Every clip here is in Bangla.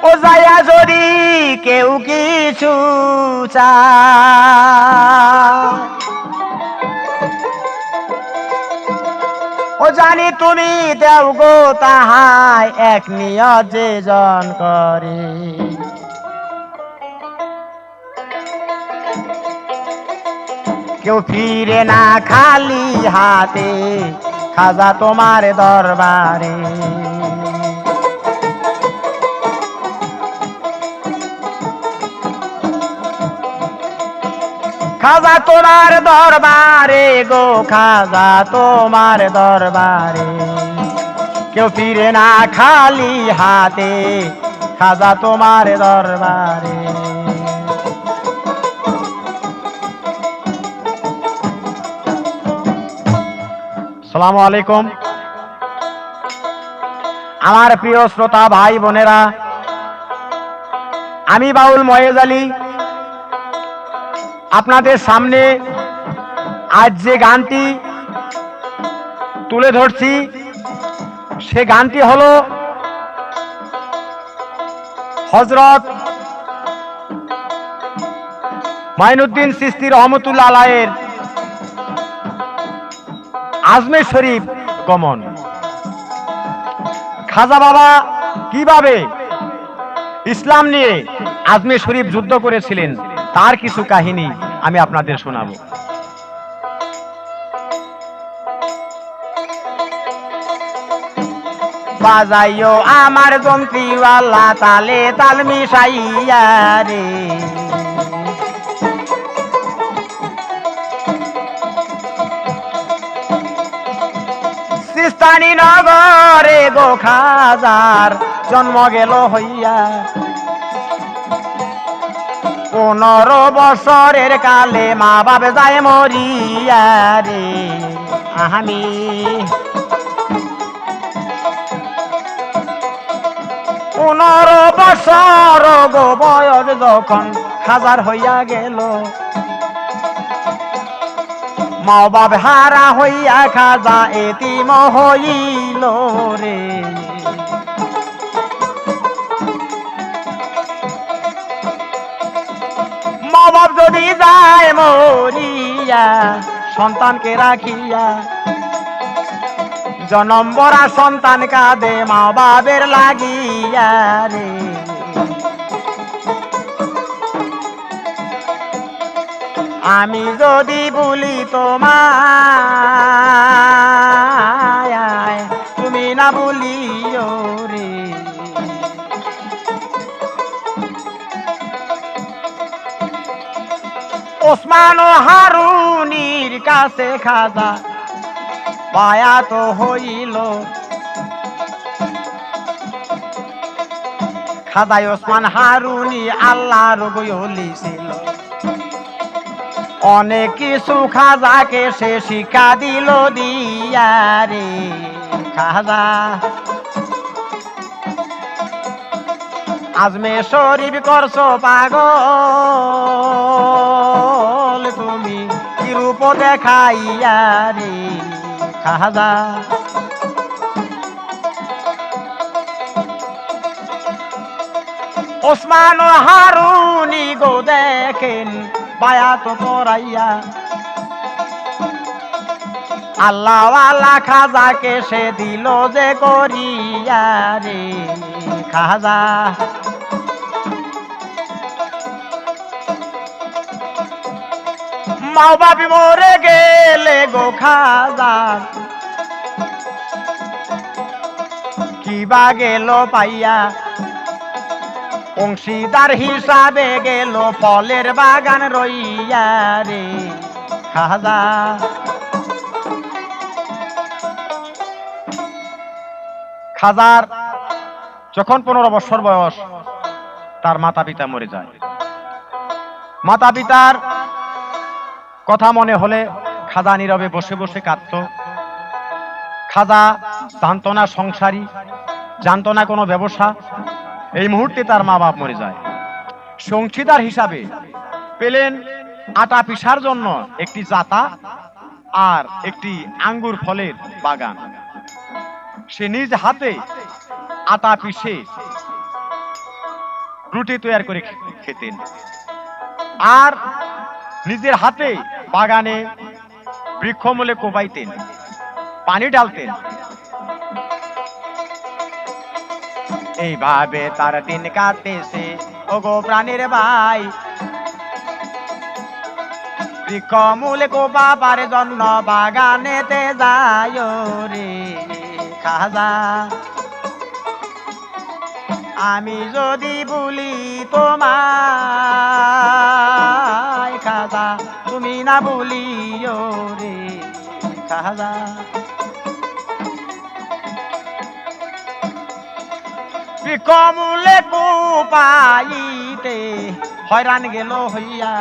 ও যাইয়া যদি কেউ কিছু চায়, ও জানি তুমি দেও গো তাহাই এক নিয়ত যে জন করে। কেউ ফিরে না খালি হাতে, খাজা তোমার দরবারে। খাজা তোমার দরবারে গো, খাজা তোমার দরবারে। কেউ ফিরে না খালি হাতে, খাজা তোমার দরবারে। আসসালামু আলাইকুম আমার প্রিয় শ্রোতা ভাই বোনেরা, আমি বাউল ময়েজ আলী আপনাদের সামনে আজ যে গানটি তুলে ধরছি, সে গানটি হলো হযরত মাইনুদ্দিন চিশতি রহমতুল্লাহ আলাইহির আজমের শরীফ গমন। খাজা বাবা কিভাবে ইসলাম নিয়ে আজমের শরীফ যুদ্ধ করেছিলেন তার কিছু কাহিনী আমি আপনাদের শোনাবো। বাজাইও আমার যন্ত্রীওয়ালা তালে তাল মিশাইয়া রে, সিস্তানি নগরে গো খাজার জন্ম গেল হইয়া। 15 বছরের কালে মা বাবা যায় মরিয়া রে। আমি 15 বছর গো বয়স যখন খাজার হইয়া গেল, মা বাবা হারা হইয়া খাজা এতিম হইল রে। মা বাপ যদি যায় মরিয়া, সন্তানকে রাখিয়া, জনম বরা সন্তান কাঁদে মা বাবের লাগিয়া রে। আমি যদি বলি তোমায়, তুমি না বলিও রে। ওসমান ও হারুনির কাছে খাজা বায়াত হইল। খাজায় ওসমান হারুনি আল্লাহর ওলি ছিল। অনেক কিছু খাজাকে সে শিক্ষা দিল দিয়া রে। খাজা আজমে শরীফ করছো পাগল, তুমি কি রূপ দেখাইয়া রে। খাজা ওসমান ও হারুনি গো দেখেন বায়াত পড়াইয়া, আল্লাহওয়ালা খাজাকে সে দিল যে করিয়া রে। খাজা মা বাবি মরে গেলে গো খাজা কিবা গেল পাইয়া, অংশীদার হিসাবে গেল ফলের বাগান রইয়া রে। খাজা খাজার যখন 15 বছর বয়স, তার মাতা পিতা মরে যায়। মাতা পিতার কথা মনে হলে খাজা নীরবে বসে বসে কাঁদত। খাজা জানত না সংসারী, জানত না কোনো ব্যবসা। এই মুহূর্তে তার মা বাপ মরে যায়। অংশীদার হিসাবে পেলেন আটা পিসার জন্য একটি জাতা আর একটি আঙ্গুর ফলের বাগান। সে নিজ হাতে আটা পিষে রুটি তৈরি করে খেতেন। আর নিজের হাতে বাগানে বৃক্ষমূলে কোপাইতেন, পানি ঢালতেন। এইভাবে তার দিন কাটতেছে ওগো প্রাণীর ভাই। বৃক্ষমূলে কোপাবার জন্য বাগানেতে যায় রে খাজা। আমি যদি বলি তোমায় খাজা, তুমি না বলিও রে খাজা। বৃক্ষমূলে কোপাইতে হয়রান গেল হইয়া,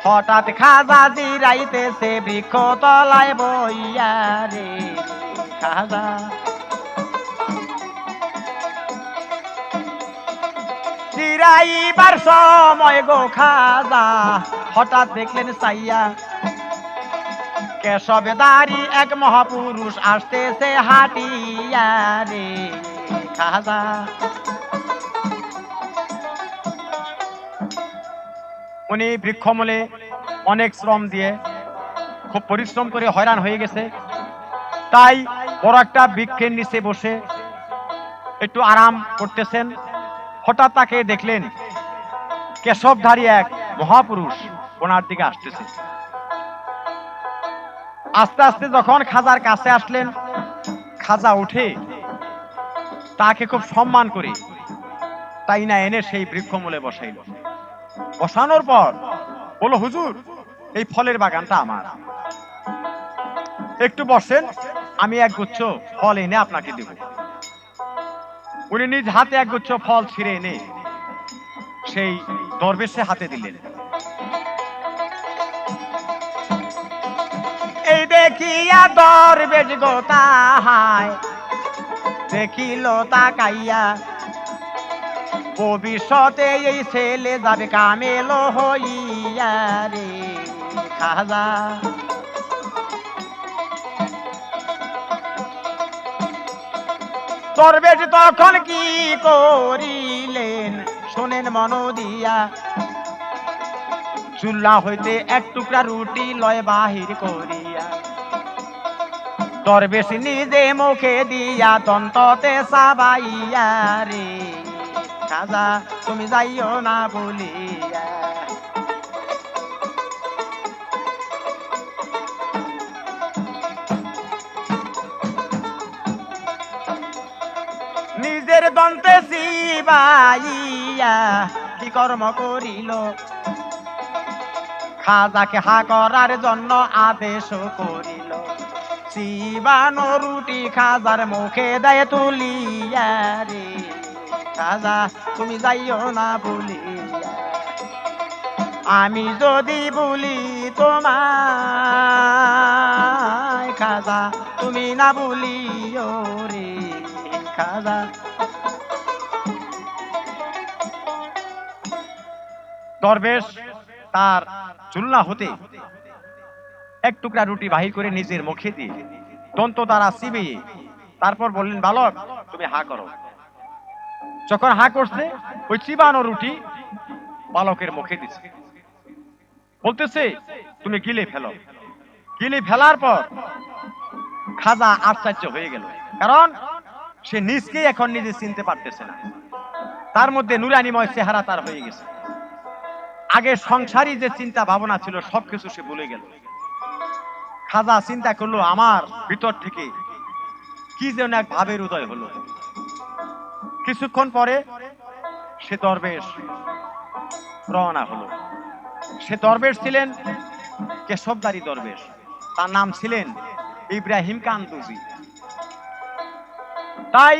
হঠাৎ খাজা জিরাইতেছে বৃক্ষ তলায় বইয়া রে খাজা। জিরাইবার সময় গো খাজা হঠাৎ দেখলেন চাইয়া, কেশবদারি এক মহাপুরুষ আসতেছে হাটিয়া রে খাজা। উনি বৃক্ষমূলে অনেক শ্রম দিয়ে খুব পরিশ্রম করে হয়রান হয়ে গেছে, তাই বড় একটা বৃক্ষের নিচে বসে একটু আরাম করতেছেন। হঠাৎ তাকে দেখলেন কেশবধারী এক মহাপুরুষ ওনার দিকে আসতেছে। আস্তে আস্তে যখন খাজার কাছে আসলেন, খাজা উঠে তাকে খুব সম্মান করে তাই না এনে সেই বৃক্ষমূলে বসাইল। বসানোর পর বলল, হুজুর এই ফলের বাগানটা আমার, একটু বসেন, আমি এক গুচ্ছ ফল এনে আপনাকে দেব। উনি নিজ হাতে এক গুচ্ছ ফল ছিঁড়ে এনে সেই দরবেশে হাতে দিলেন। এই দেখিয়া দরবেশ গো তাহায় দেখিল তাকাইয়া, ভবিষ্যতে এই ছেলে যাবে কামেলো হইয়া রে খাজা। দরবেশ তখন কি করিলেন শোনেন মন দিয়া, চুল্লা হইতে এক টুকরা রুটি লয় বাহির করিয়া, দরবেশ নিজে মুখে দিয়া দন্ততে সাবাইয়া রে খাজা, তুমি যাইও না বলিয়া। নিজের দন্তে শিবাইয়া কি কর্ম করিল, খাজাকে হা করার জন্য আদেশ করিল। শিবানো রুটি খাজার মুখে দেয় তুলিয়া রে খাজা, তুমি যাইও না বলিয়া। আমি যদি বলি তোমায় খাজা, তুমি না বলিও রে খাজা। দরবেশ তার চুলনা হতে এক টুকরা রুটি বাহির করে নিজের মুখে দিয়ে দন্ত দ্বারা চিবিয়ে তারপর বললেন, বালক তুমি হা করো। যখন হা করছে, ওই চিবানো রুটি বালকের মুখে দিচ্ছে, বলতেছে তুমি গিলে ফেলো। গিলে ফেলার পর খাজা আশ্চর্য হয়ে গেল, কারণ সে নিজকে এখন নিজে চিনতে পারতেছে না। তার মধ্যে নুরানিময় চেহারা তার হয়ে গেছে। আগে সংসারী যে চিন্তা ভাবনা ছিল সবকিছু সে ভুলে গেল। খাজা চিন্তা করলো, আমার ভিতর থেকে কি যেন এক ভাবের উদয় হলো। কিছুক্ষণ পরে সে দরবেশ রওনা হলো। সে দরবেশ ছিলেন কেশবদারী দরবেশ, তার নাম ছিলেন ইব্রাহিম কান্দুজি। তাই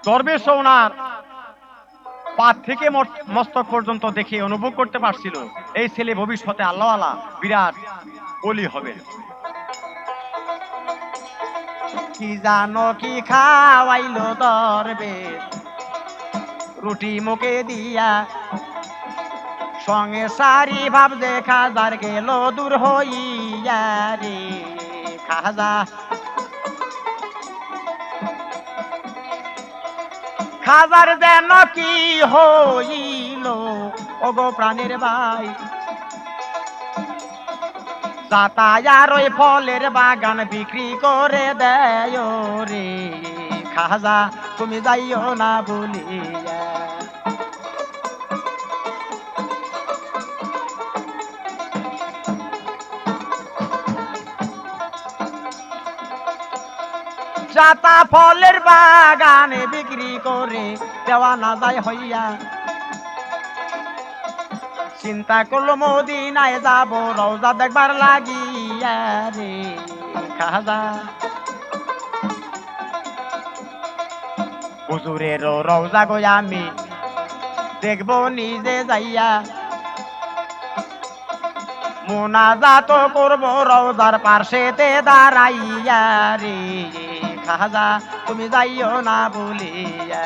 দরবেশ ওনার পা থেকে মস্তক পর্যন্ত দেখে অনুভব করতে পারছিল এই ছেলে ভবিষ্যতে আল্লাহওয়ালা বিরাট ওলি হবে। কি জানো কি খাওয়াইলো দরবেশ রুটি মুখে দিয়া, সঙ্গে সারি ভাব যে খাজার গেল দূর হইয়া রে খাজা। খাজার যেন কি হইল ওগো প্রাণের ভাই, যাতায়ার ওই ফলের বাগান বিক্রি করে দেয় রে খাজা, তুমি যাইও না বলিয়া। যাতা ফলের বাগানে বিক্রি করে দেওয়া না যায় হইয়া, চিন্তা করলো মদিনায় যাব রওজা দেখবার লাগিয়া রে খাজা। হুজুরের রওজা গো আমি দেখব নিজে যাইয়া, মুনাজাত করব রওজার পার্শ্বেতে দাঁড়াইয়া রে খাজা, তুমি যাইও না বলিয়া।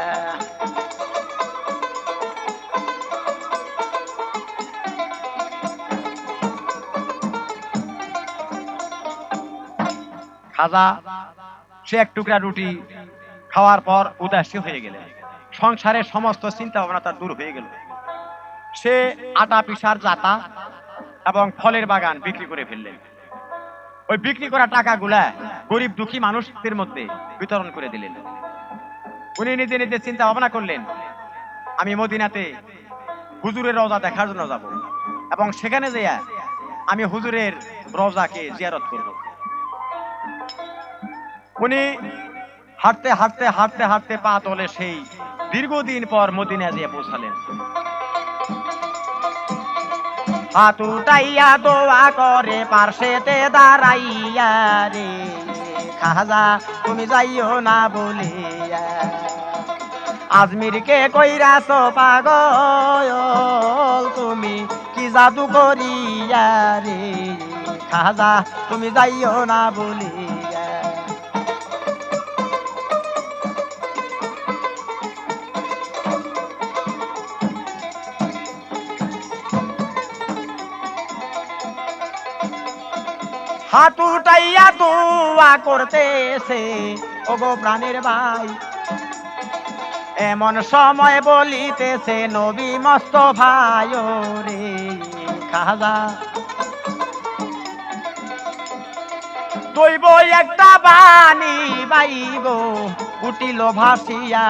খাজা সে এক টুকরা রুটি খাওয়ার পর উদাসী হয়ে গেলেন, সংসারের সমস্ত চিন্তা ভাবনা তার দূর হয়ে গেল। সে আটা পিসার জাতা এবং ফলের বাগান বিক্রি করে ফেললেন। ওই বিক্রি করা টাকাগুলা গরিব দুঃখী মানুষদের মধ্যে বিতরণ করে দিলেন। উনি নিজে নিজে চিন্তা ভাবনা করলেন, আমি মদিনাতে হুজুরের রওজা দেখার জন্য যাব এবং সেখানে যেয়া আমি হুজুরের রওজাকে জিয়ারত করব। উনি হাঁটতে হাঁটতে হাঁটতে হাঁটতে পা তলে সেই দীর্ঘদিন পর মদিনা যেয়ে পৌঁছালেন। হাত উঠাইয়া দোয়া করে পার্শ্বেতে দাঁড়াইয়া রে খাজা, তুমি যাইও না বলিয়া। আজমিরকে কইরাছো পাগল তুমি কি জাদু করিয়া রে খাজা, তুমি যাইও না বলিয়া। হাত উঠাইয়া দোয়া করতেছে ওগো প্রাণের ভাই, এমন সময় বলিতেছে নবী মুস্তাফায় রে খাজা, দইব একটা বাণী বাইব উঠিল ভাসিয়া,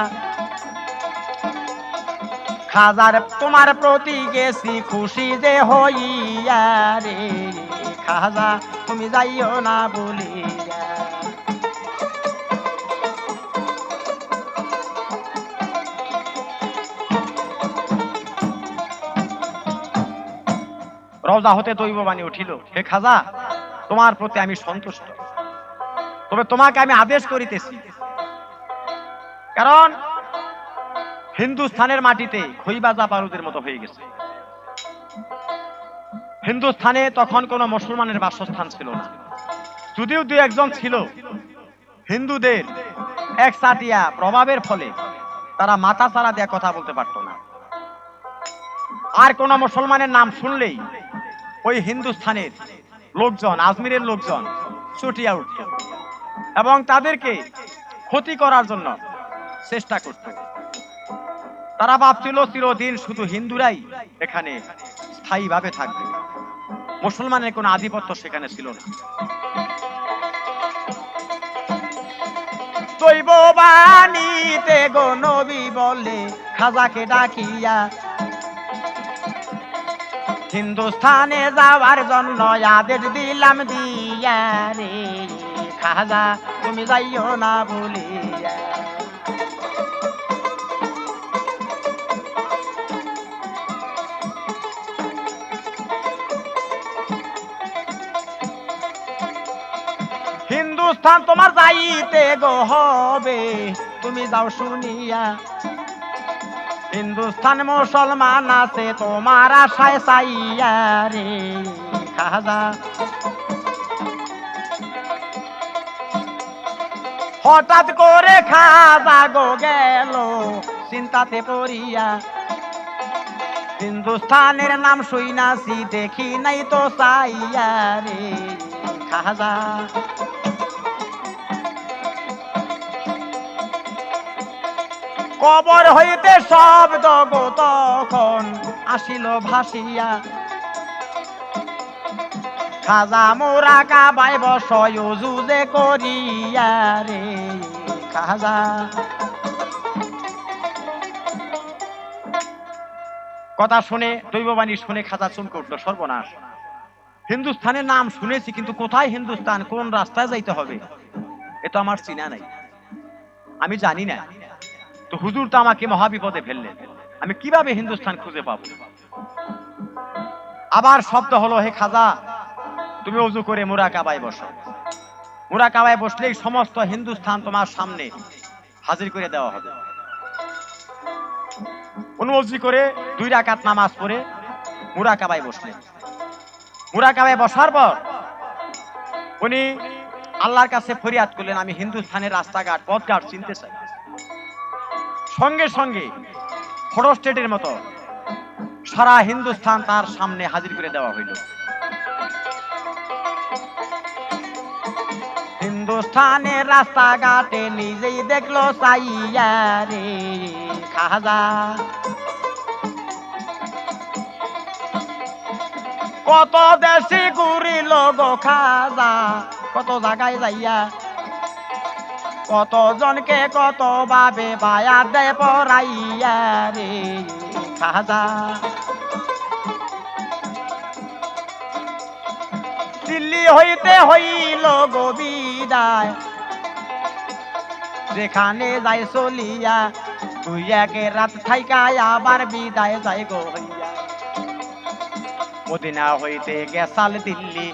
খাজার তোমার প্রতি গেছি খুশি যে হইয়া রে খাজা, তুমি যাইও না বলিয়া। রওজা হতে দৈব বাণী উঠিল, হে খাজা তোমার প্রতি আমি সন্তুষ্ট, তবে তোমাকে আমি আদেশ করিতেছি, কারণ হিন্দুস্থানের মাটিতে খইবাজা বারুদের মতো হয়ে গেছে। হিন্দুস্থানে তখন কোনো মুসলমানের বাসস্থান ছিল না, যদিও দুই একজন ছিল। হিন্দুদের একচাটিয়া প্রভাবের ফলে তারা মাথা চারা দিয়ে কথা বলতে পারত না, আর কোন মুসলমানের নাম শুনলেই ওই হিন্দুস্থানের লোকজন, আজমিরের লোকজন ছুটিয়া উঠত এবং তাদেরকে ক্ষতি করার জন্য চেষ্টা করত। তারা ভাবছিল চিরদিন শুধু হিন্দুরাই এখানে স্থায়ীভাবে থাকবে, মুসলমানের কোনো আধিপত্য সেখানে ছিল না। দৈব বাণীতে গো নবী বলে খাজাকে ডাকিয়া, হিন্দুস্থানে যাওয়ার জন্য আদেশ দিলাম দিয়া রে খাজা, তুমি যাইও না বলিয়া। হিন্দুস্থান তোমার যাইতে গো হবে, তুমি যাও শুনিয়া, হিন্দুস্থান মুসলমান আছে তোমার আশায় চাইয়া রে খাজা। হঠাৎ করে খাজা গো গেল চিন্তাতে পড়িয়া, হিন্দুস্থানের নাম শুইনাছি দেখি নাই তো চাইয়া রে খাজা। কবর হইতে শব্দ গো তখন আসিল ভাসিয়া, খাজা মোরা কাবায় বসয় যুজে করিয়া রে খাজা। কথা শুনে দৈববাণী শুনে খাজা চমকে উঠল, সর্বনাশ, হিন্দুস্তানের নাম শুনেছি কিন্তু কোথায় হিন্দুস্তান, কোন রাস্তায় যাইতে হবে এ তো আমার চিনা নাই, আমি জানি না। তো হুজুর তো আমাকে মহাবিপদে ফেললেন, আমি কিভাবে হিন্দুস্তান খুঁজে পাবো। আবার শব্দ হলো, হে খাজা তুমি ওযু করে মুরাকাবায় বসো, মুরাকাবায় বসলেই সমস্ত হিন্দুস্তান তোমার সামনে হাজির করে দেওয়া হবে। অনুমতি করে 2 রাকাত নামাজ পড়ে মুরাকাবায় বসলেন। মুরাকাবায় বসার পর উনি আল্লাহর কাছে ফরিয়াদ করলেন, আমি হিন্দুস্তানের রাস্তাঘাট পথঘাট চিনতে চাই। সঙ্গে সঙ্গে ফটোস্টেটের মতো সারা হিন্দুস্তান তার সামনে হাজির করে দেওয়া হইল। হিন্দুস্তানের রাস্তাঘাটে নিজেই দেখলো চাইয়া রে খাজা, কত দেশে ঘুরিল গো খাজা, কত জায়গায় যাইয়া, কত জনকে কত ভাবে বায়া দেয় পড়াইয়া রে খাজা। দিল্লি হইতে হইল গো বিদায়, যেখানে যাই চলিয়া 2-1 রাত থাইকায় আবার বিদায় যাই গো হইয়া। মদিনা হইতে গেছাল দিল্লি,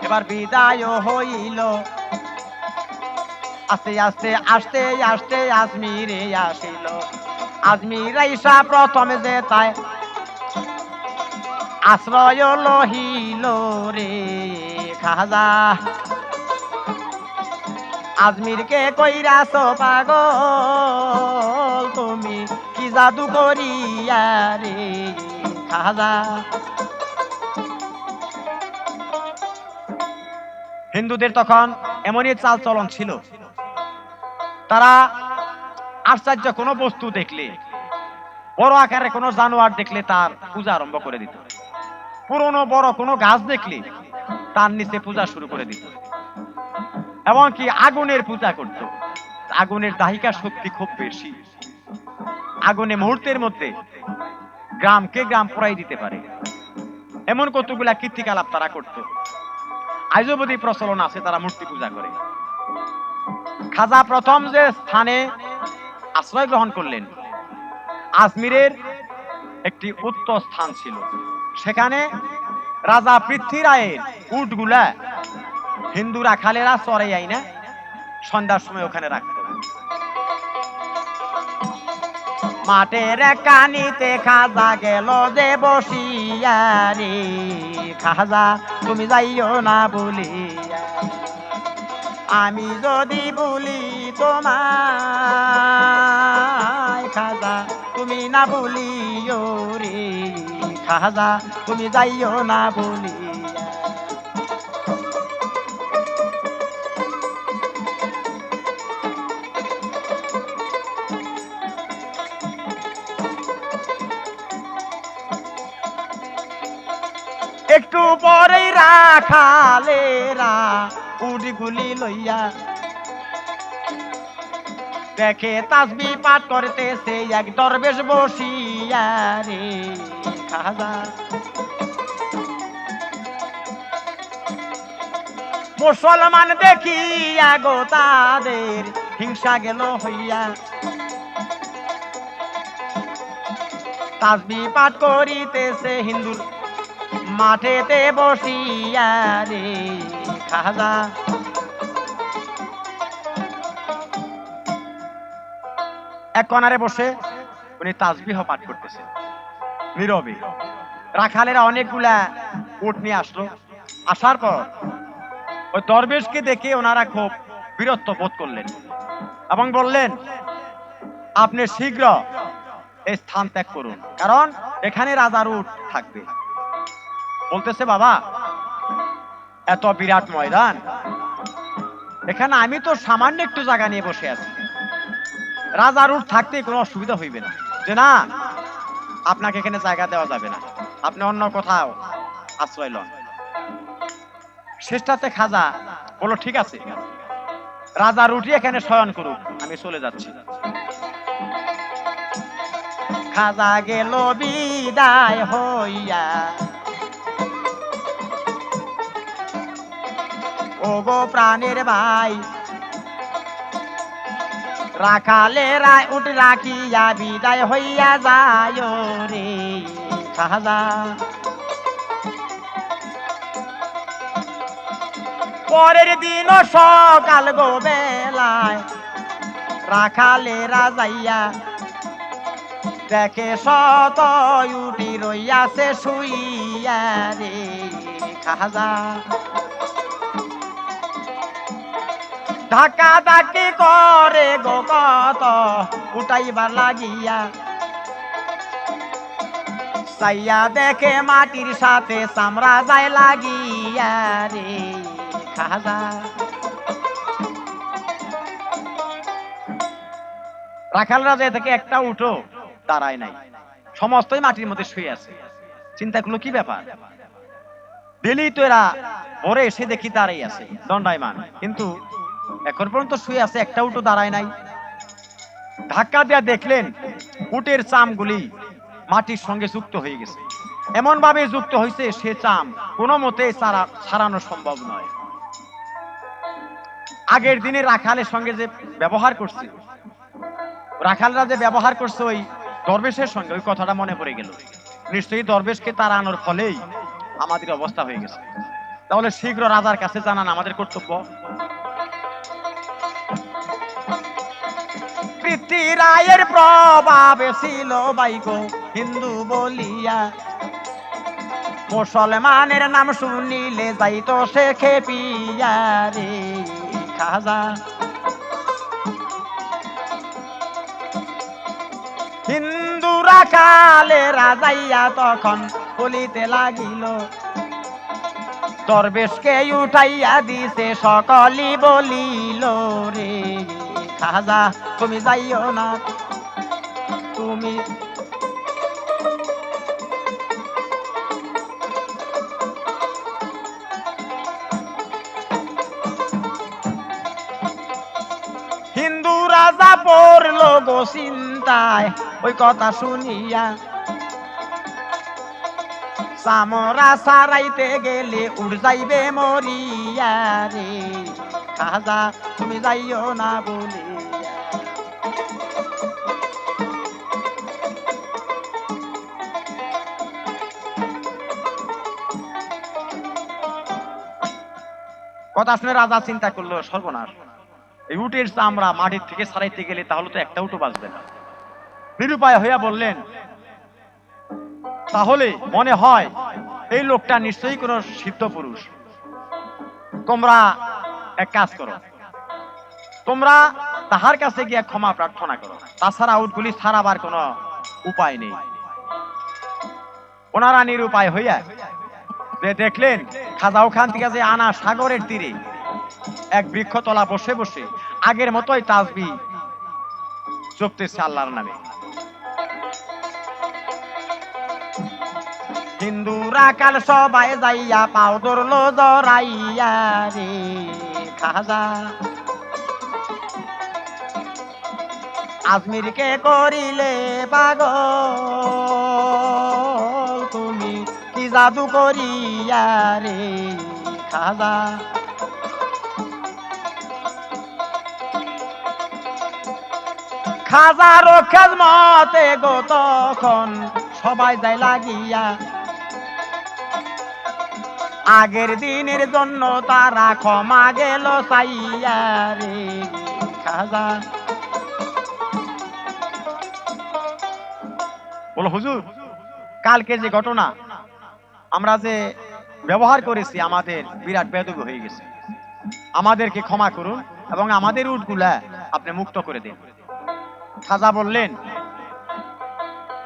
এবার বিদায় হইল, আস্তে আস্তে আস্তে আস্তে আজমিরে আসিল। আজমির আইসা প্রথমে যে তাই আশ্রয় লহিল রে খাজা। আজমিরকে কইরাছ পাগল, তুমি কি জাদু করিয়া রে খাজা। হিন্দুদের তখন এমনই চাল চলন ছিল, তারা আশ্চর্য কোনো বস্তু দেখলে, বড় আকারে কোনো জানোয়ার দেখলে তার পূজা আরম্ভ করে দিত, পুরনো বড় কোনো গাছ দেখলে তার নিচে পূজা শুরু করে দিত, এমনকি আগুনের পূজা করত। আগুনের দাহিকা শক্তি খুব বেশি, আগুনে মুহূর্তের মধ্যে গ্রামকে গ্রাম পোড়াই দিতে পারে, এমন কতগুলা কীর্তিকলাপ তারা করত। আজও অবধি প্রচলন আছে, তারা মূর্তি পূজা করে। খাজা প্রথম যে স্থানে আশ্রয় গ্রহণ করলেন, আজমিরের একটি উত্তর স্থান ছিল, সেখানে রাজা পৃথ্বীরায়ের উটগুলা হিন্দু রাখালেরা চড়াই আইনা সন্ধ্যার সময় ওখানে রাখত। মাঠের কানিতে খাজা গেল যে বসিয়া রে খাজা, তুমি যাইও না বলিয়া, আমি যদি বলি তোমায় খাজা তুমি না বলিও রে খাজা, তুমি যাইও না বলিয়া। একটু পরেই রাখালেরা উটগুলি লইয়া দেখে তাসবিহ পাঠ করতেছে এক দরবেশ বসিয়া রে খাজা। মুসলমান দেখিয়া গো তাদের হিংসা গেল হইয়া, তাসবিহ পাঠ করিতেছে হিন্দুর মাঠেতে বসিয়া রে খাজা। এক কনারে বসে উনি তাসবিহ পাঠ করতেছেন নীরবে। রাখালেরা অনেকগুলা উট নিয়ে আসলো, আসার পর ওই দরবেশকে দেখে ওনারা খুব বিরক্ত বোধ করলেন এবং বললেন, আপনি শীঘ্র এই স্থান ত্যাগ করুন, কারণ এখানে রাজার উট থাকবে। বলতেছে, বাবা এত বিরাট ময়দান, এখানে আমি তো সামান্য একটু জায়গা নিয়ে বসে আছি, রাজার উট থাকতে কোনো অসুবিধা হইবে না, যে না আপনাকে এখানে জায়গা দেওয়া যাবে না, আপনি অন্য কোথাও আশ্রয় লন। শেষটাতে খাজা বলল ঠিক আছে, রাজার উঠি এখানে শয়ন করুক, আমি চলে যাচ্ছি। খাজা গেল বিদায় হইয়া, ও গো প্রাণের ভাই, রাখালে রায় উঠ রাখিয়া বিদায় হইয়া যায় রে খাজা। পরের দিন সকাল গো বেলায় রাখালে রাজাইয়া দেখে শত উটি রইয়াছে শুইয়া রে খাজা। ধাক্কা ধাক্কি করে গো কত উঠাইবার লাগিয়া, চাইয়া দেখে মাটির সাথে চামড়া যায় লাগিয়া রে খাজা। রাখাল রাজা থেকে একটা উঠো দাঁড়ায় নাই, সমস্তই মাটির মধ্যে শুয়ে আছে। চিন্তা করলো কি ব্যাপার, দিলি তো এরা ভোরে এসে দেখি দাঁড়াই আছে দণ্ডায়মান, কিন্তু এখন পর্যন্ত শুয়ে আছে, একটা উঠো দাঁড়ায় নাই। ধাক্কা দেয়া দেখলেন উটের চামগুলি মাটির সঙ্গে যুক্ত হয়ে গেছে, এমন ভাবে যুক্ত হয়েছে সে চাম কোনো মতে ছাড়ানো সম্ভব নয়। আগের দিনে রাখালের সঙ্গে যে ব্যবহার করছে, রাখালরা যে ব্যবহার করছে ওই দরবেশের সঙ্গে, ওই কথাটা মনে পড়ে গেল, নিশ্চয়ই দরবেশকে তাড়ানোর ফলেই আমাদের অবস্থা হয়ে গেছে। তাহলে শীঘ্র রাজার কাছে জানান আমাদের কর্তব্য। পৃথ্বীরায়ের প্রভাবে ছিল বাইগো হিন্দু বলিয়া, মুসলমানের নাম শুনিলে যাইতো সে খেপিয়া রে খাজা। হিন্দুরা কালে রাজাইয়া তখন বলিতে লাগিল, দরবেশকে উঠাইয়া দিছে সকলি বলিল রে খাজা তুমি যাইও না, তুমি হিন্দু রাজা পড়ল গো চিন্তায় ওই কথা শুনিয়া, চামড়া সারাইতে গেলে উড় যাইবে মরিয়া রে খাজা তুমি যাইও না বলিয়া। কথা শুনে রাজা চিন্তা করলো সর্বনাশ, এই উটের চামড়া মাটির থেকে ছাড়াইতে গেলে তাহলে তো একটা উটও বাঁচবে না। নিরুপায় হইয়া বললেন, তাহলে মনে হয় এই লোকটা নিশ্চয়ই কোন সিদ্ধ পুরুষ, তোমরা এক কাজ করো, তোমরা তাহার কাছে গিয়ে ক্ষমা প্রার্থনা করো, তাছাড়া উটগুলি ছাড়াবার কোনো উপায় নেই। ওনারা নিরুপায় হইয়া যে দেখলেন খাজা ওখান থেকে যে আনা সাগরের তীরে এক বৃক্ষতলা বসে বসে আগের মতোই তাসবিহ জপতেছে আল্লাহর নামে। হিন্দুরা কাল সবাই যাইয়া পাও ধরলো জড়াইয়া রে খাজা, আজমিরকে করিলে পাগল, তুমি কি জাদু করিয়া রে খাজা। খাজার খেজমতে গো তখন সবাই যায় লাগিয়া, আগের দিনের জন্য তারা ক্ষমা গেল চাইয়া রে খাজা। বলো হুজুর, কালকে যে ঘটনা আমরা যে ব্যবহার করেছি আমাদের বিরাট বেদবি হয়ে গেছে, আমাদেরকে ক্ষমা করুন এবং আমাদের উটগুলা আপনি মুক্ত করে দিন। খাজা বললেন,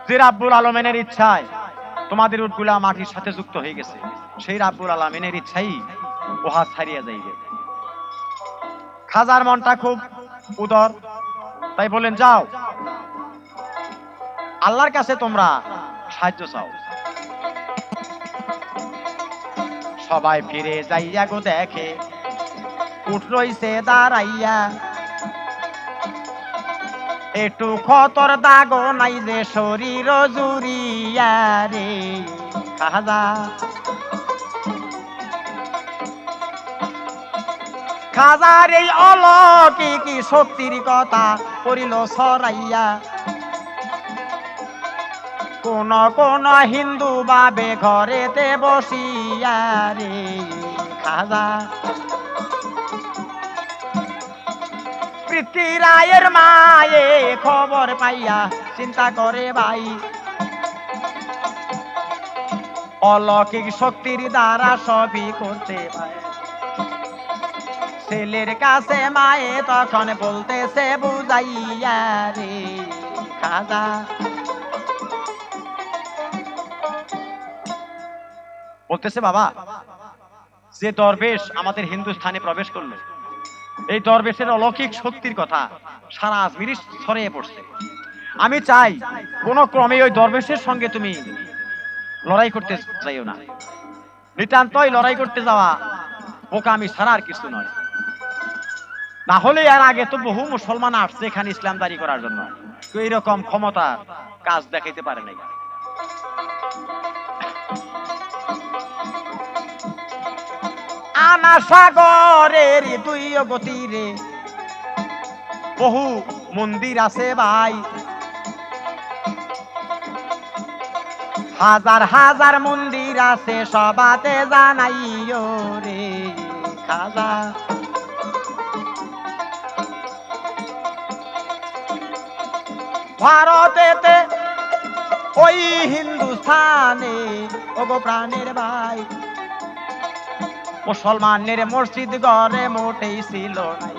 যে রাব্বুল আলামিনের ইচ্ছায় তোমাদের উটগুলা মাটির সাথে যুক্ত হয়ে গেছে, সেই রাব্বুল আলামিনের ইচ্ছাই উহা ছাড়িয়া যাইবে। খাজার মনটা খুব উদর, তাই বলেন যাও আল্লাহর কাছে তোমরা সাহায্য চাও। সবাই ফিরে যাইয়া গো দেখে উঠ রইছে দাঁড়াইয়া, একটু ক্ষতর দাগো নাই যে শরীর জুড়িয়া রে খাজা। খাজার এই অলৌকিক শক্তির কথা করিল ছড়াইয়া, কোন কোন হিন্দু বাবে ঘরেতে বসিয়া রে খাজা। পৃথ্বীরায়ের মায়ে খবর পাইয়া চিন্তা করে ভাই, অলৌকিক শক্তির দ্বারা সবই করতে পারে। ছেলের কাছে মায়ে তখন বলতেছে বুঝাইয়া রে খাজা। বলতেছে বাবা, যে দরবেশ আমাদের হিন্দুস্থানে প্রবেশ করলো, এই দরবেশের অলৌকিক শক্তির কথা সারা আজমির ছড়িয়ে পড়ছে। আমি চাই কোন ক্রমে ওই দরবেশের সঙ্গে তুমি লড়াই করতে চাইও না। নিতান্তই লড়াই করতে যাওয়া বোকামি ছাড়া আর কিছু নয়। না হলে এর আগে তো বহু মুসলমান আসছে এখানে ইসলামদারি করার জন্য, তো এইরকম ক্ষমতা কাজ দেখাইতে পারে নাই। আনা সাগরের দুই গতিরে বহু মন্দির আছে ভাই, হাজার হাজার মন্দির আছে সবাতে জানাইও রে খাজা। ভারতেতে ওই হিন্দুস্থানে ওগো প্রাণের ভাই, মুসলমানের মসজিদ ঘরে মোটেই ছিল নাই,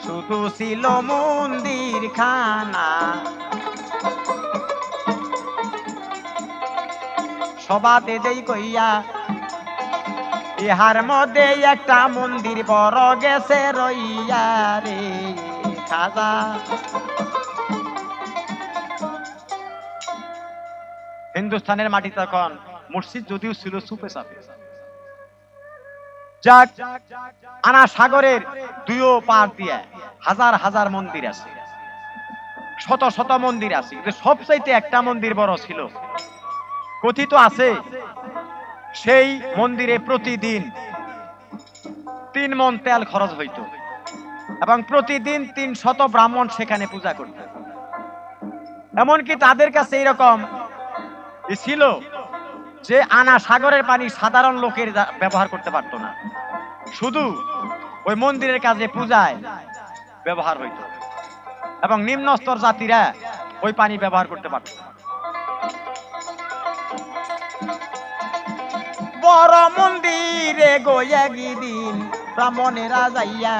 শুধু ছিল মন্দির খানা। সবাতে যেই কইয়া ইহার মধ্যে একটা মন্দির বড় গেছে রইয়া রে খাজা। হিন্দুস্তানের মাটি তখন মসজিদ যদিও ছিল চুপে চাপে। যাক, আনা সাগরের দুইও পার দিয়ে হাজার হাজার মন্দির আছে, শত শত মন্দির আছে, কিন্তু সবচাইতে একটা মন্দির বড় ছিল। কথিত আছে সেই মন্দিরে প্রতিদিন 3 মণ তেল খরচ হইত এবং প্রতিদিন 300 ব্রাহ্মণ সেখানে পূজা করত। এমনকি তাদের কাছে এরকম ছিল যে আনা সাগরের পানি সাধারণ লোকের ব্যবহার করতে পারতো না, শুধু ওই মন্দিরের কাজে পূজায় ব্যবহার হইত এবং নিম্ন স্তর জাতিরা ওই পানি ব্যবহার করতে পারত। বড় মন্দিরে গিদিন ব্রাহ্মণেরা যাইয়া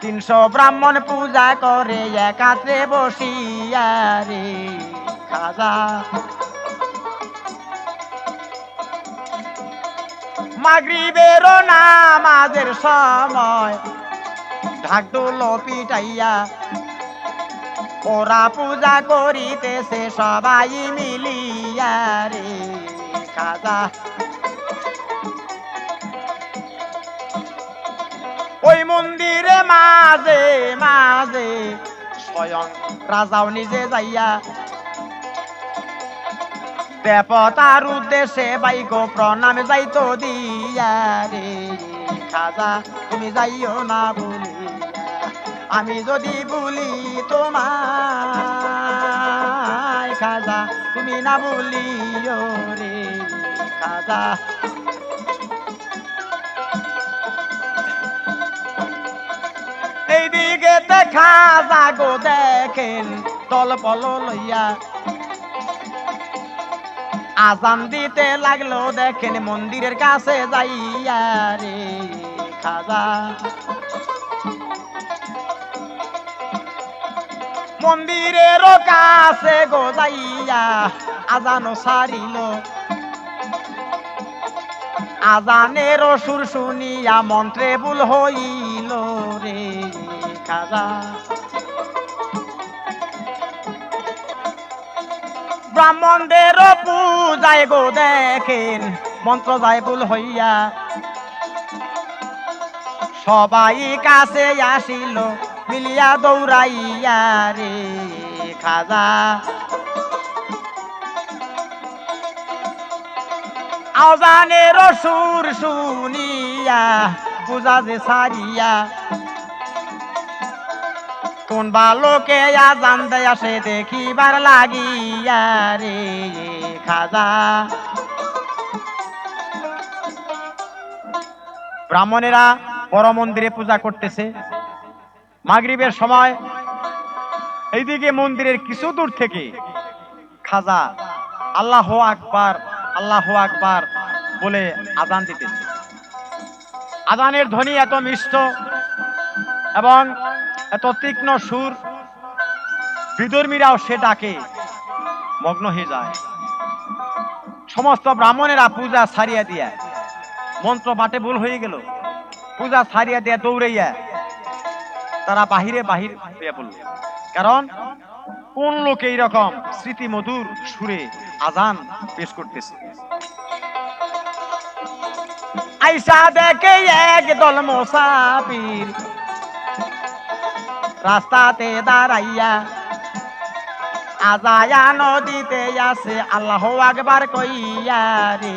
300 ব্রাহ্মণ পূজা করে একাত্রে বসিয়া রে খাজা। মাগরিবের নামাজের সময় ঢাকঢোল পিটাইয়া ওরা পূজা করিতেছে সবাই মিলিয়া রে খাজা। ওই মন্দিরে মাঝে মাঝে স্বয়ং রাজাও নিজে যাইয়া দেবতার উদ্দেশ্যে বাইকো প্রণাম যাইতো দিয়া রে খাজা। তুমি যাইও না বলিয়া, আমি যদি বলি তোমায় খাজা, তুমি না বলিও রে খাজা। এইদিকে খাজা গো দেখেন দল পল লইয়া আজান দিতে লাগলো, দেখেন মন্দিরের কাছে যাইয়া রে খাজা। মন্দিরের কাছে গো যাইয়া আজানও সারিল, আজানের সুর শুনিয়া মন্ত্রে ভুল হইল রে খাজা ব্রাহ্মণদেরও পূজায় গো দেখেন মন্ত্র যায় ভুল হইয়া সবাই কাছে আসিল মিলিয়া দৌড়াইয়া রে খাজা আজানের সুর শুনিয়া পূজা যে সারিয়া কোন বালকে আজান দেয়া সে দেখিবার লাগিয়া রে খাজা ব্রাহ্মণেরা বড় মন্দিরে পূজা করতেছে মাগরিবের সময় এইদিকে মন্দিরের কিছু দূর থেকে খাজা আল্লাহু আকবার আল্লাহু আকবার বলে আজান দিতেছে আজানের ধ্বনি এত মিষ্ট এবং এত তীক্ষ্ণ সুর বিধর্মীরাও সে ডাকে মগ্ন হয়ে যায় সমস্ত ব্রাহ্মণেরা পূজা ছাড়িয়া দিয়া মন্ত্র বাটে ভুল হয়ে গেল পূজা ছাড়িয়া দিয়া দৌড়াইয়া তারা বাহিরে বাহির হইয়া পড়ল কারণ কোন লোক এইরকম স্মৃতি মধুর সুরে আজান পেশ করতেছে আইসা দেখে একদল মুসাফির রাস্তাতে দাঁড়াইয়া আজায়া নদীতে আসে আল্লাহু আকবার কইয়া রে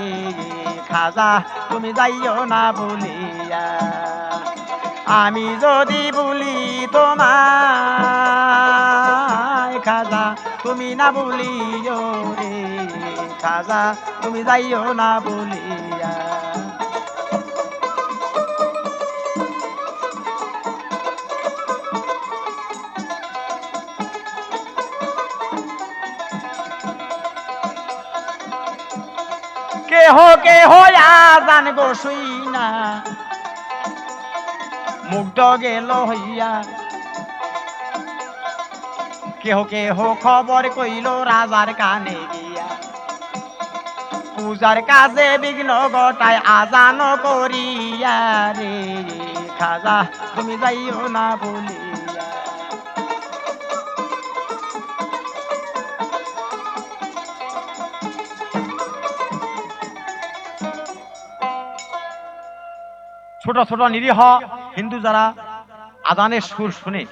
খাজা তুমি যাইও না বলিয়া আমি যদি বলি তোমায় খাজা তুমি না বলিও রে খাজা তুমি যাইও না বলিয়া কেহ কেহ আজান গো শুইনা মুগ্ধ গেল হইয়া কেহ কেহ খবর কইল রাজার কানে গিয়া পূজার কাজে বিঘ্ন ঘটায় আজান করিয়া রে খাজা তুমি যাইও না বলিয়া ছোট ছোট নিরীহ হিন্দু যারা আজানের সুর শুনে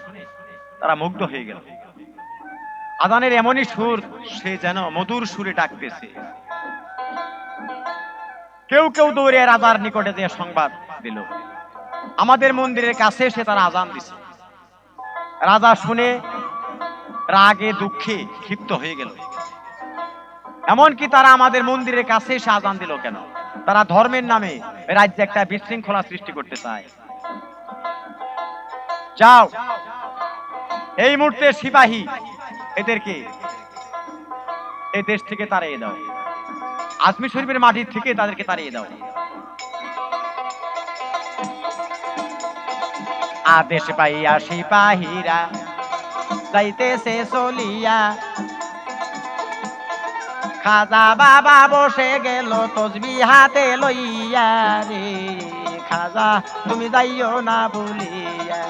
তারা মুগ্ধ হয়ে গেল আজানের এমনই সুর সে যেন মধুর সুরে ডাকতেছে কেউ কেউ দৌড়ে রাজার নিকটে যে সংবাদ দিল আমাদের মন্দিরের কাছে এসে তারা আজান দিছে রাজা শুনে রাগে দুঃখে ক্ষিপ্ত হয়ে গেল এমনকি তারা আমাদের মন্দিরের কাছে এসে আজান দিল কেন তারা ধর্মের নামে রাজ্যে একটা বিশৃঙ্খলা সৃষ্টি করতে চায় যাও এই মুহূর্তে সিপাহী এদেরকে এই দেশ থেকে তাড়িয়ে দাও আজমির শরীফের মাটির থেকে তাদেরকে তাড়িয়ে দাও আদেশ পাইয়া সিপাহীরা যাইতেছে চলিয়া খাজা বাবা বসে গেল তসবি হাতে লইয়া রে খাজা তুমি যাইও না বলিয়া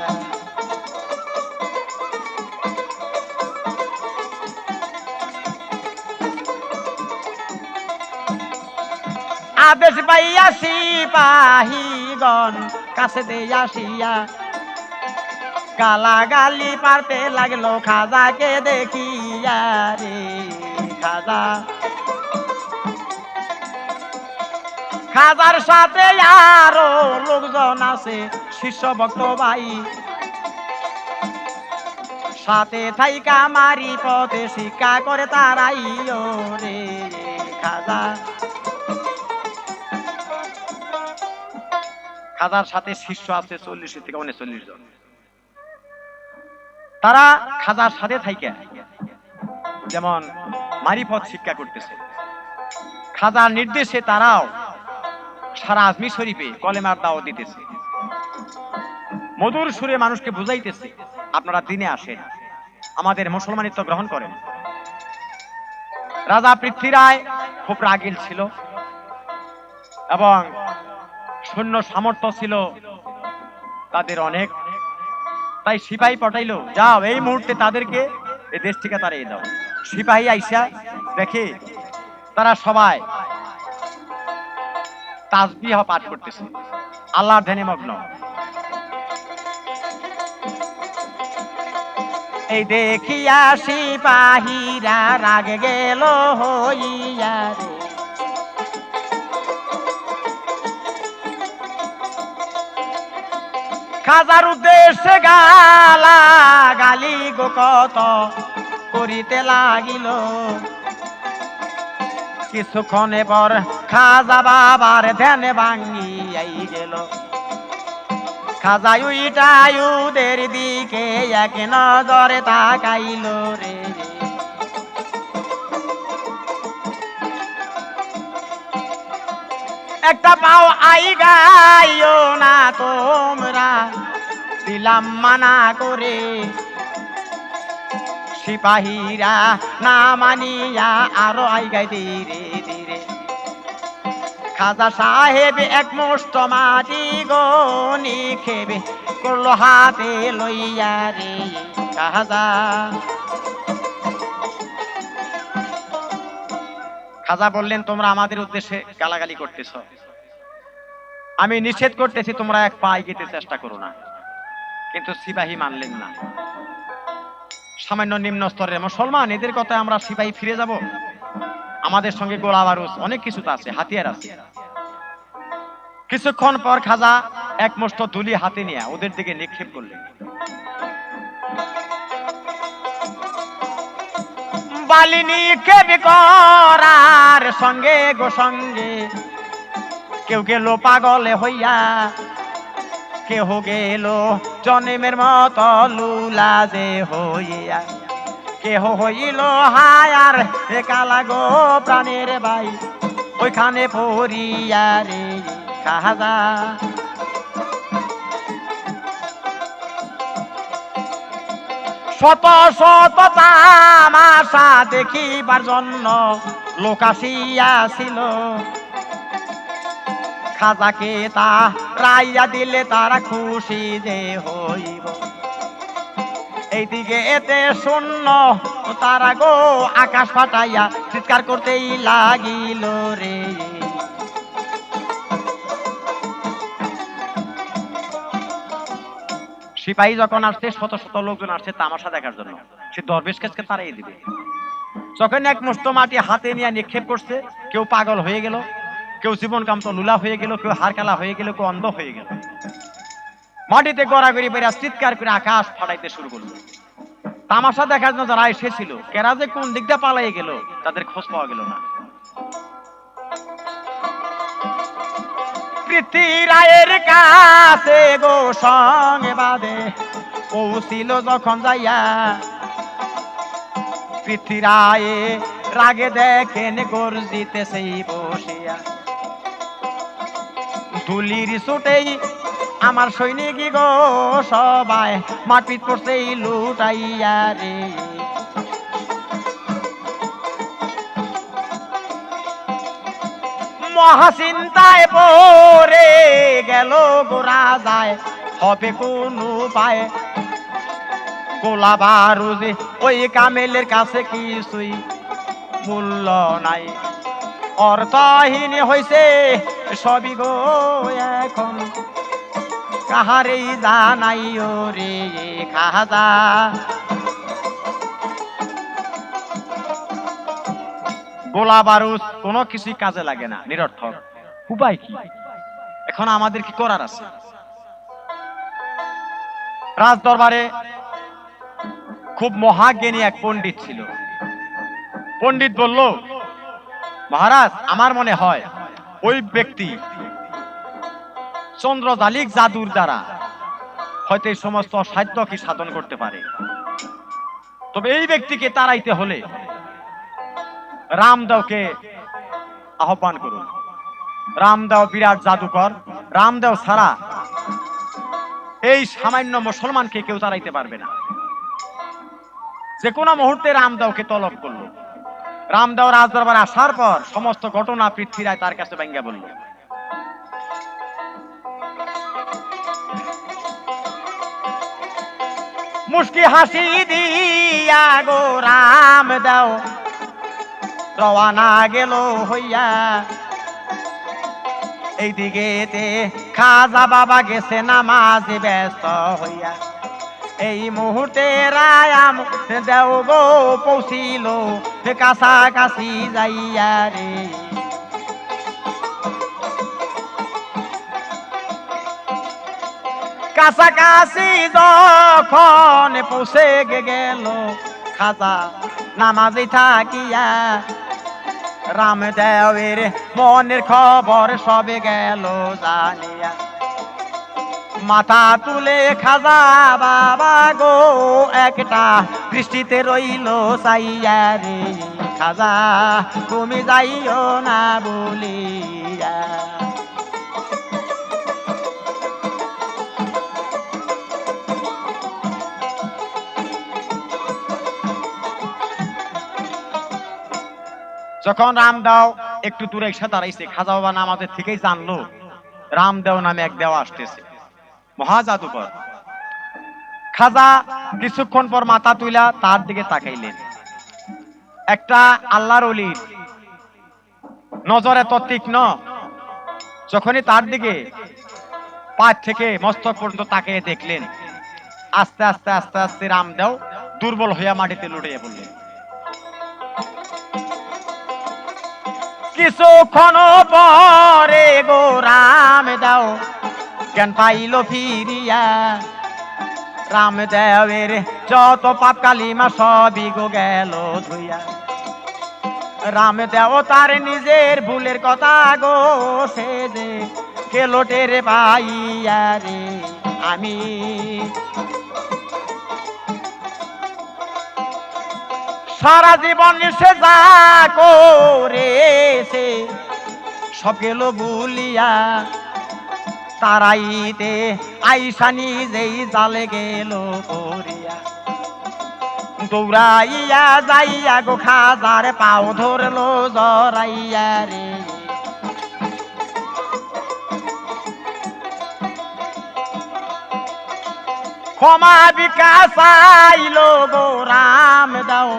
আদেশ পাইয়া সিপাহীগণ কাছে দিয়ে আসিয়া গালাগালি পারতে লাগলো খাজাকে দেখিয়া রে খাজা খাজার সাথে আরো লোকজন আছে শিষ্য ভক্ত ভাই সাথে থাইকা মারি পথে শিক্ষা করে তারাইও রে খাজা খাজার সাথে শিষ্য আছে 40 থেকে 39 জন তারা খাজার সাথে থাইকা যেমন মারিফত শিক্ষা করতেছে খাজার নির্দেশে তারাও সারা আজমির শরীফে কলেমার দাওয়াত দিতেছে মধুর সুরে মানুষকে বুঝাইতেছে আপনারা দিনে আসেন আমাদের মুসলমানিত্ব গ্রহণ করেন রাজা পৃথ্বীরায় খুব রাগিল ছিল এবং সৈন্য সামর্থ্য ছিল তাদের অনেক তাই সিপাহী পাঠাইলো, যাও এই মুহূর্তে তাদেরকে এই দেশ থেকে তাড়িয়ে দাও। সিপাহী আইসা দেখে তারা সবাই তাসবিহ পাঠ করতেছে, আল্লাহর ধ্যানে মগ্ন। এই দেখিয়া সিপাহীরা রাগে গেল হইয়া রে, খাজার উদ্দেশ্যে গালা গালি গো কত করিতে লাগিল। কিছুক্ষণে পর খাজা বাবার ধ্যান ভাঙ্গিয়াই গেল। খাজা উইটায়ুদের দিকে এক নজরে তাকাইল রে, একটা পাও আই গাইও না তোমরা, দিলাম মানা করে। সিপাহীরা না মানিয়া আরো আই গাই ধীরে ধীরে। খাজা সাহেব এক মুষ্ট মাটি গো নিক্ষেপে করলো হাতে লইয়া রে খাজা। খাজা বললেন, তোমরা আমাদের উদ্দেশ্যে গালাগালি করতেছ, আমি নিষেধ করতেছি তোমরা এক পা এগিয়ে চেষ্টা করো না। কিন্তু সিপাহী মানলেন না। সামান্য নিম্ন স্তরের মুসলমান, এদের কথায় আমরা সিপাহী ফিরে যাব? আমাদের সঙ্গে গোলা বারুদ অনেক কিছু তো আছে, হাতিয়ার আছে। কিছুক্ষণ পর খাজা এক মুষ্ট ধুলি হাতে নিয়ে ওদের দিকে নিক্ষেপ করলেন। বালি নিক্ষেপ করার সঙ্গে গো সঙ্গে কেউ গেল পাগলে হইয়া, কেহ গেল জন্মের মতো লুলা যে হইয়া, কেহ হইল হায়ার কালা গো প্রাণের ভাই ওইখানে পড়িয়া রে খাজা। শত শত তামাশা দেখিবার জন্য লোক আসিয়াছিল। খাজাকে তা রাইয়া দিলে তারা খুশি যে হইব। এইদিকে এতে শূন্য তারা গো আকাশ ফাটাইয়া চিৎকার করতেই লাগিল রে। সিপাহী যখন আসছে, শত শত লোকজন আসছে তামাশা দেখার জন্য, সে দরবেশকে তাড়িয়ে দিবে। যখন এক মুষ্ট মাটি হাতে নিয়ে নিক্ষেপ করছে, কেউ পাগল হয়ে গেল, কেউ জীবন কান্ত লুলা হয়ে গেল, কেউ হারকালা হয়ে গেল, কেউ অন্ধ হয়ে গেল। মাটিতে গড়াগড়ি বেড়া চিৎকার করে আকাশ ফাটাইতে শুরু করলো। তামাশা দেখার জন্য যারা এসেছিল, কেরা যে কোন দিকটা পালাই গেল তাদের খোঁজ পাওয়া গেল না। পৃথ্বীরায়ের কাছে গো সঙ্গে বাদে পৌঁছিল যখন যাইয়া, পৃথ্বীরায়ে রাগে দেখেন গর্জিতেছে বসিয়া। ধুলির ছুটেই আমার সৈনিক গো সবাই মাটিত পড়ছে লুটাইয়া রে। মহাচিন্তায় পড়ে গেল গোরা যায়, হবে কোন উপায়। গোলা বারুদ ওই কামেলের কাছে কিছুই মূল্য নাই, অর্থহীন হইছে সবই গো এখন, কাহারেই জানাই রে খাজা। গোলা বারুদ কোনো কিছুই কাজে লাগে না, নিরর্থক। উপায় কি? এখন আমাদের কি করার আছে? রাজ দরবারে খুব মহাজ্ঞানী এক পণ্ডিত ছিল। পণ্ডিত বলল, মহারাজ, আমার মনে হয় ওই ব্যক্তি চন্দ্রজালিক জাদুর দ্বারা হয়তো এই সমস্ত অসাধ্য কি সাধন করতে পারে। তবে এই ব্যক্তিকে তাড়াইতে হলে রামদেওকে আহ্বান করুন। রামদেও বিরাট জাদুকর, রামদেও ছাড়া এই সামান্য মুসলমানকে কেউ তাড়াইতে পারবে না। যে কোনো মুহূর্তে রামদেওকে তলব করলো। রামদেও রাজদরবারে আসার পর সমস্ত ঘটনা পৃথ্বীরায় তার কাছে ভাঙ্গা বলল। মুস্কি হাসি দিয়া গো রাম দেও রওয়ানা গেল হইয়া। এইদিকে খাজা বাবা গেছে নামাজে ব্যস্ত হইয়া। এই মুহূর্তে রায়াম দেও গো পৌঁছিল কাছাকাছি যাইয়া রে। কাছাকাছি যখন পৌঁছে গেল খাজা নামাজে থাকিয়া। রামদেবের মনের খবর সবে গেল জানিয়া। মাথা তুলে খাজা বাবা গো একটা দৃষ্টিতে রইল চাইয়া রে। খাজা তুমি যাইও না বলিয়া। যখন রামদেও একটু দূরে এসে দাঁড়াইছে, খাজা বাবা নামাজের থেকেই জানলো রামদেও নামে এক দেওয়া আসতেছে, মহা জাদুকর। খাজা কিছুক্ষণ পর মাথা তুইলা তার দিকে তাকাইলেন। একটা আল্লাহর ওলির নজর এত তীক্ষ্ণ, যখনই তার দিকে পা থেকে মস্তক পর্যন্ত তাকিয়ে দেখলেন, আস্তে আস্তে আস্তে আস্তে রামদেও দুর্বল হইয়া মাটিতে লুটিয়ে পড়লেন। কিছুক্ষণ পরে গো রামদেও জ্ঞান পাইল ফিরিয়া। রামদেবের যত পাপ কালিমা সবই গো গেল ধুইয়া। রামদেও তার নিজের ভুলের কথা গো সে যে গেল টের পাইয়া রে। আমি সারা জীবন সে যা করেছে সব গেল ভুলিয়া। তারাইতে আইসা নিজেই জালে গেল করিয়া। দৌড়াইয়া যাইয়া গো খাজার পাও ধরলো জরাইয়া রে। ক্ষমা বিকাশ আইলো গো রামদেও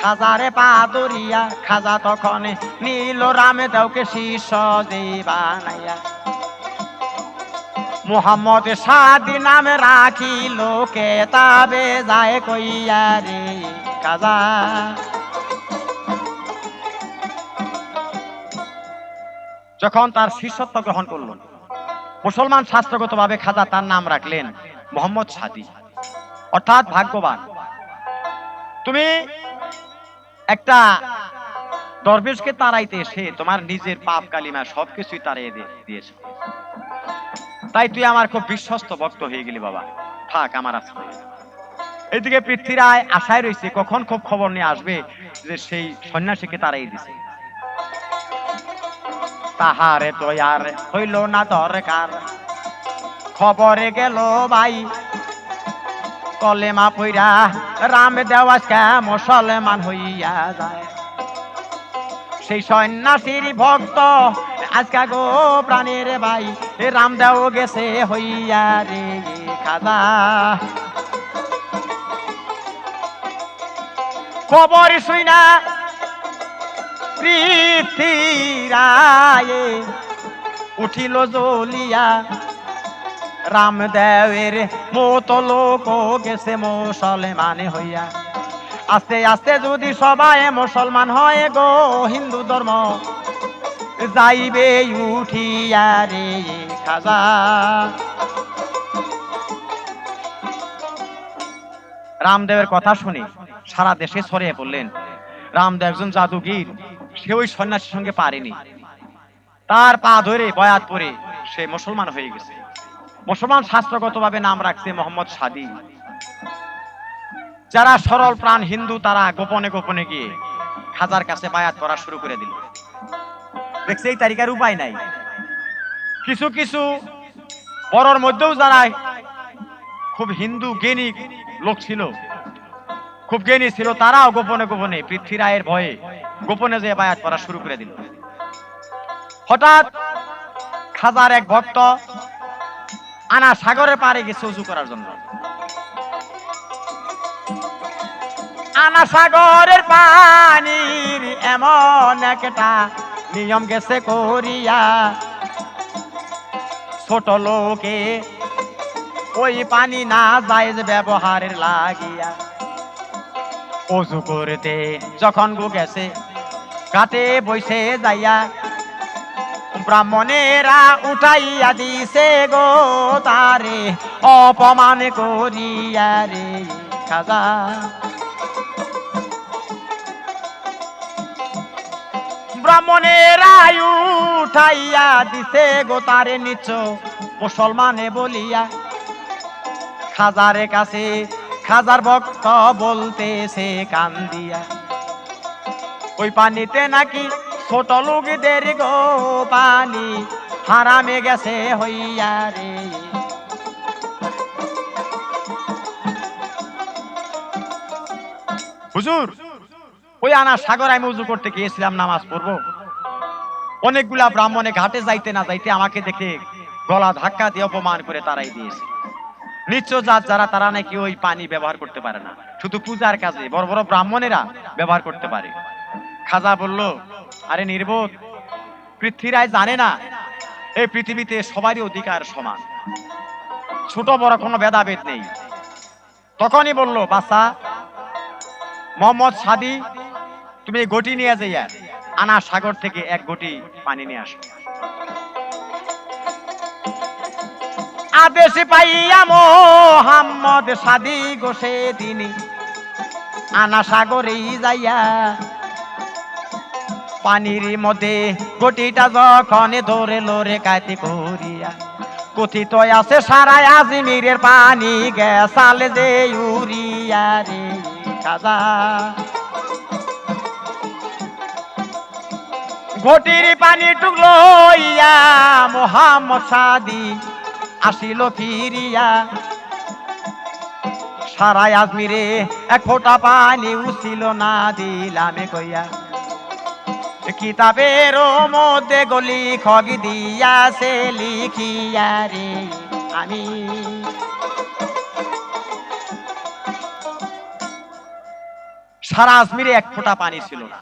খাজারে পা ধরিয়া। খাজা তখন নীল রামদেওকে শিষ্য যে বানাইয়া। মোহাম্মদ সাদি নামে রাখিল কেতাবে যায় কইয়া রে। খাজা যখন তার শিষ্যত্ব গ্রহণ করল, মুসলমান শাস্ত্রগত ভাবে খাজা তার নাম রাখলেন মোহাম্মদ সাদি, অর্থাৎ ভাগ্যবান। তুমি একটা দরবেশকে তাড়াইতে এসে তোমার নিজের পাপ কালিমা সবকিছুই তাড়িয়ে দিয়েছ, তাই তুই আমার খুব বিশ্বস্ত ভক্ত হয়ে গেলি বাবা, থাক আমার আশ্রয়। এইদিকে পৃথ্বীরায় আশায় রয়েছে কখন খুব খবর নিয়ে আসবে যে সেই সন্ন্যাসীকে তাড়াই দিছে। তাহারে তো আর হইল না দরকার, খবরে গেল ভাই কলেমা পইরা রামদেও আজকে মুসলমান হইয়া যায়। সেই সন্ন্যাসীর ভক্ত আজকে গো প্রাণের ভাই রামদেও গেছে হইয়া রে। খাজা খবর শুইনা পৃথ্বীরায় উঠিল জ্বলিয়া। রামদেবের মতো লোক গেছে মুসলমান হইয়া। আস্তে আস্তে যদি সবাই মুসলমান হয় গো হিন্দু ধর্ম যাইবে উঠিয়া রে। খাজা রামদেবের কথা শুনে সারা দেশে ছড়িয়ে পড়লেন রামদেব একজন জাদুগীর, সে ওই সন্ন্যাসীর সঙ্গে পারেনি, তার পা ধরে বয়াত করে সে মুসলমান হয়ে গেছে। মুসলমান শাস্ত্রগত ভাবে নাম রাখছে মোহাম্মদ সাদি। যারা সরল প্রাণ হিন্দু তারা গোপনে গোপনে গিয়ে খাজার কাছে বায়াত করা শুরু করে দিল। দেখছে এই তারিখের উপায় নাই। কিছু কিছু বড়র মধ্যেও যারা খুব হিন্দু জ্ঞানী লোক ছিল, খুব জ্ঞানী ছিল, তারাও গোপনে গোপনে পৃথ্বীরায়ের ভয়ে গোপনে যে বায়াত করা শুরু করে দিল। হঠাৎ খাজার এক ভক্ত আনা সাগরের পাড়ে গেছে উজু করার জন্য। আনা সাগরের পানির এমন একটা নিয়ম গেছে করিয়া, ছোট লোকে ওই পানি না যায় ব্যবহারের লাগিয়া। অজু করতে যখন গো গেছে ঘাটে বসে যাইয়া, ব্রাহ্মণেরা উঠাইয়া দিছে গো তারে অপমান করিয়া রে খাজা। ব্রাহ্মণেরা উঠাইয়া দিছে গো তারে নিচ মুসলমানে বলিয়া। খাজারে কাছে খাজার ভক্ত বলতেছে কান্দিয়া, ওই পানিতে নাকি ছোট লোকদের গো পানি হারামে গেছে হইয়া রে। হুজুর, ওই আনা সাগর আমি উজু করতে গিয়েছিলাম নামাজ পড়বো, অনেকগুলা ব্রাহ্মণে ঘাটে যাইতে না যাইতে আমাকে দেখে গলা ধাক্কা দিয়ে অপমান করে তারাই দিয়েছে। নিচ্ছ জাত যারা, তারা নাকি ওই পানি ব্যবহার করতে পারে না, শুধু পূজার কাজে বড় বড় ব্রাহ্মণেরা ব্যবহার করতে পারে। খাজা বলল, আরে নির্বোধ, পৃথ্বীরাজ জানে না এই পৃথিবীতে সবারই অধিকার সমান, ছোট বড় কোনো ভেদাভেদ নেই। তখনই বলল, বাচ্চা মোহাম্মদ সাদি, তুমি এই ঘটি নিয়ে যাইয়া আনা সাগর থেকে এক ঘটি পানি নিয়ে আসো। আদেশ পাইয়া মোহাম্মদ সাদি গোসে দিনি আনা সাগরেই যাইয়া, পানির মধ্যে ঘটিটা যখন ধরে লোরে কাইতে করিয়া, কথিত আছে সারাই আজমিরের পানি গেছালে যে উড়িয়া রে খাজা। ঘটির পানি টুকলো ইয়া মোহাম্মদ সাদি আসিল ফিরিয়া, সারাই আজমিরে এক ফোঁটা পানি উছিল না দিলামে কইয়া। কিতাবের মধ্যে গলি খগ দিয়াছে লিখিয়া রে আমি। সারা আজমিরে এক ফোঁটা পানি ছিল না,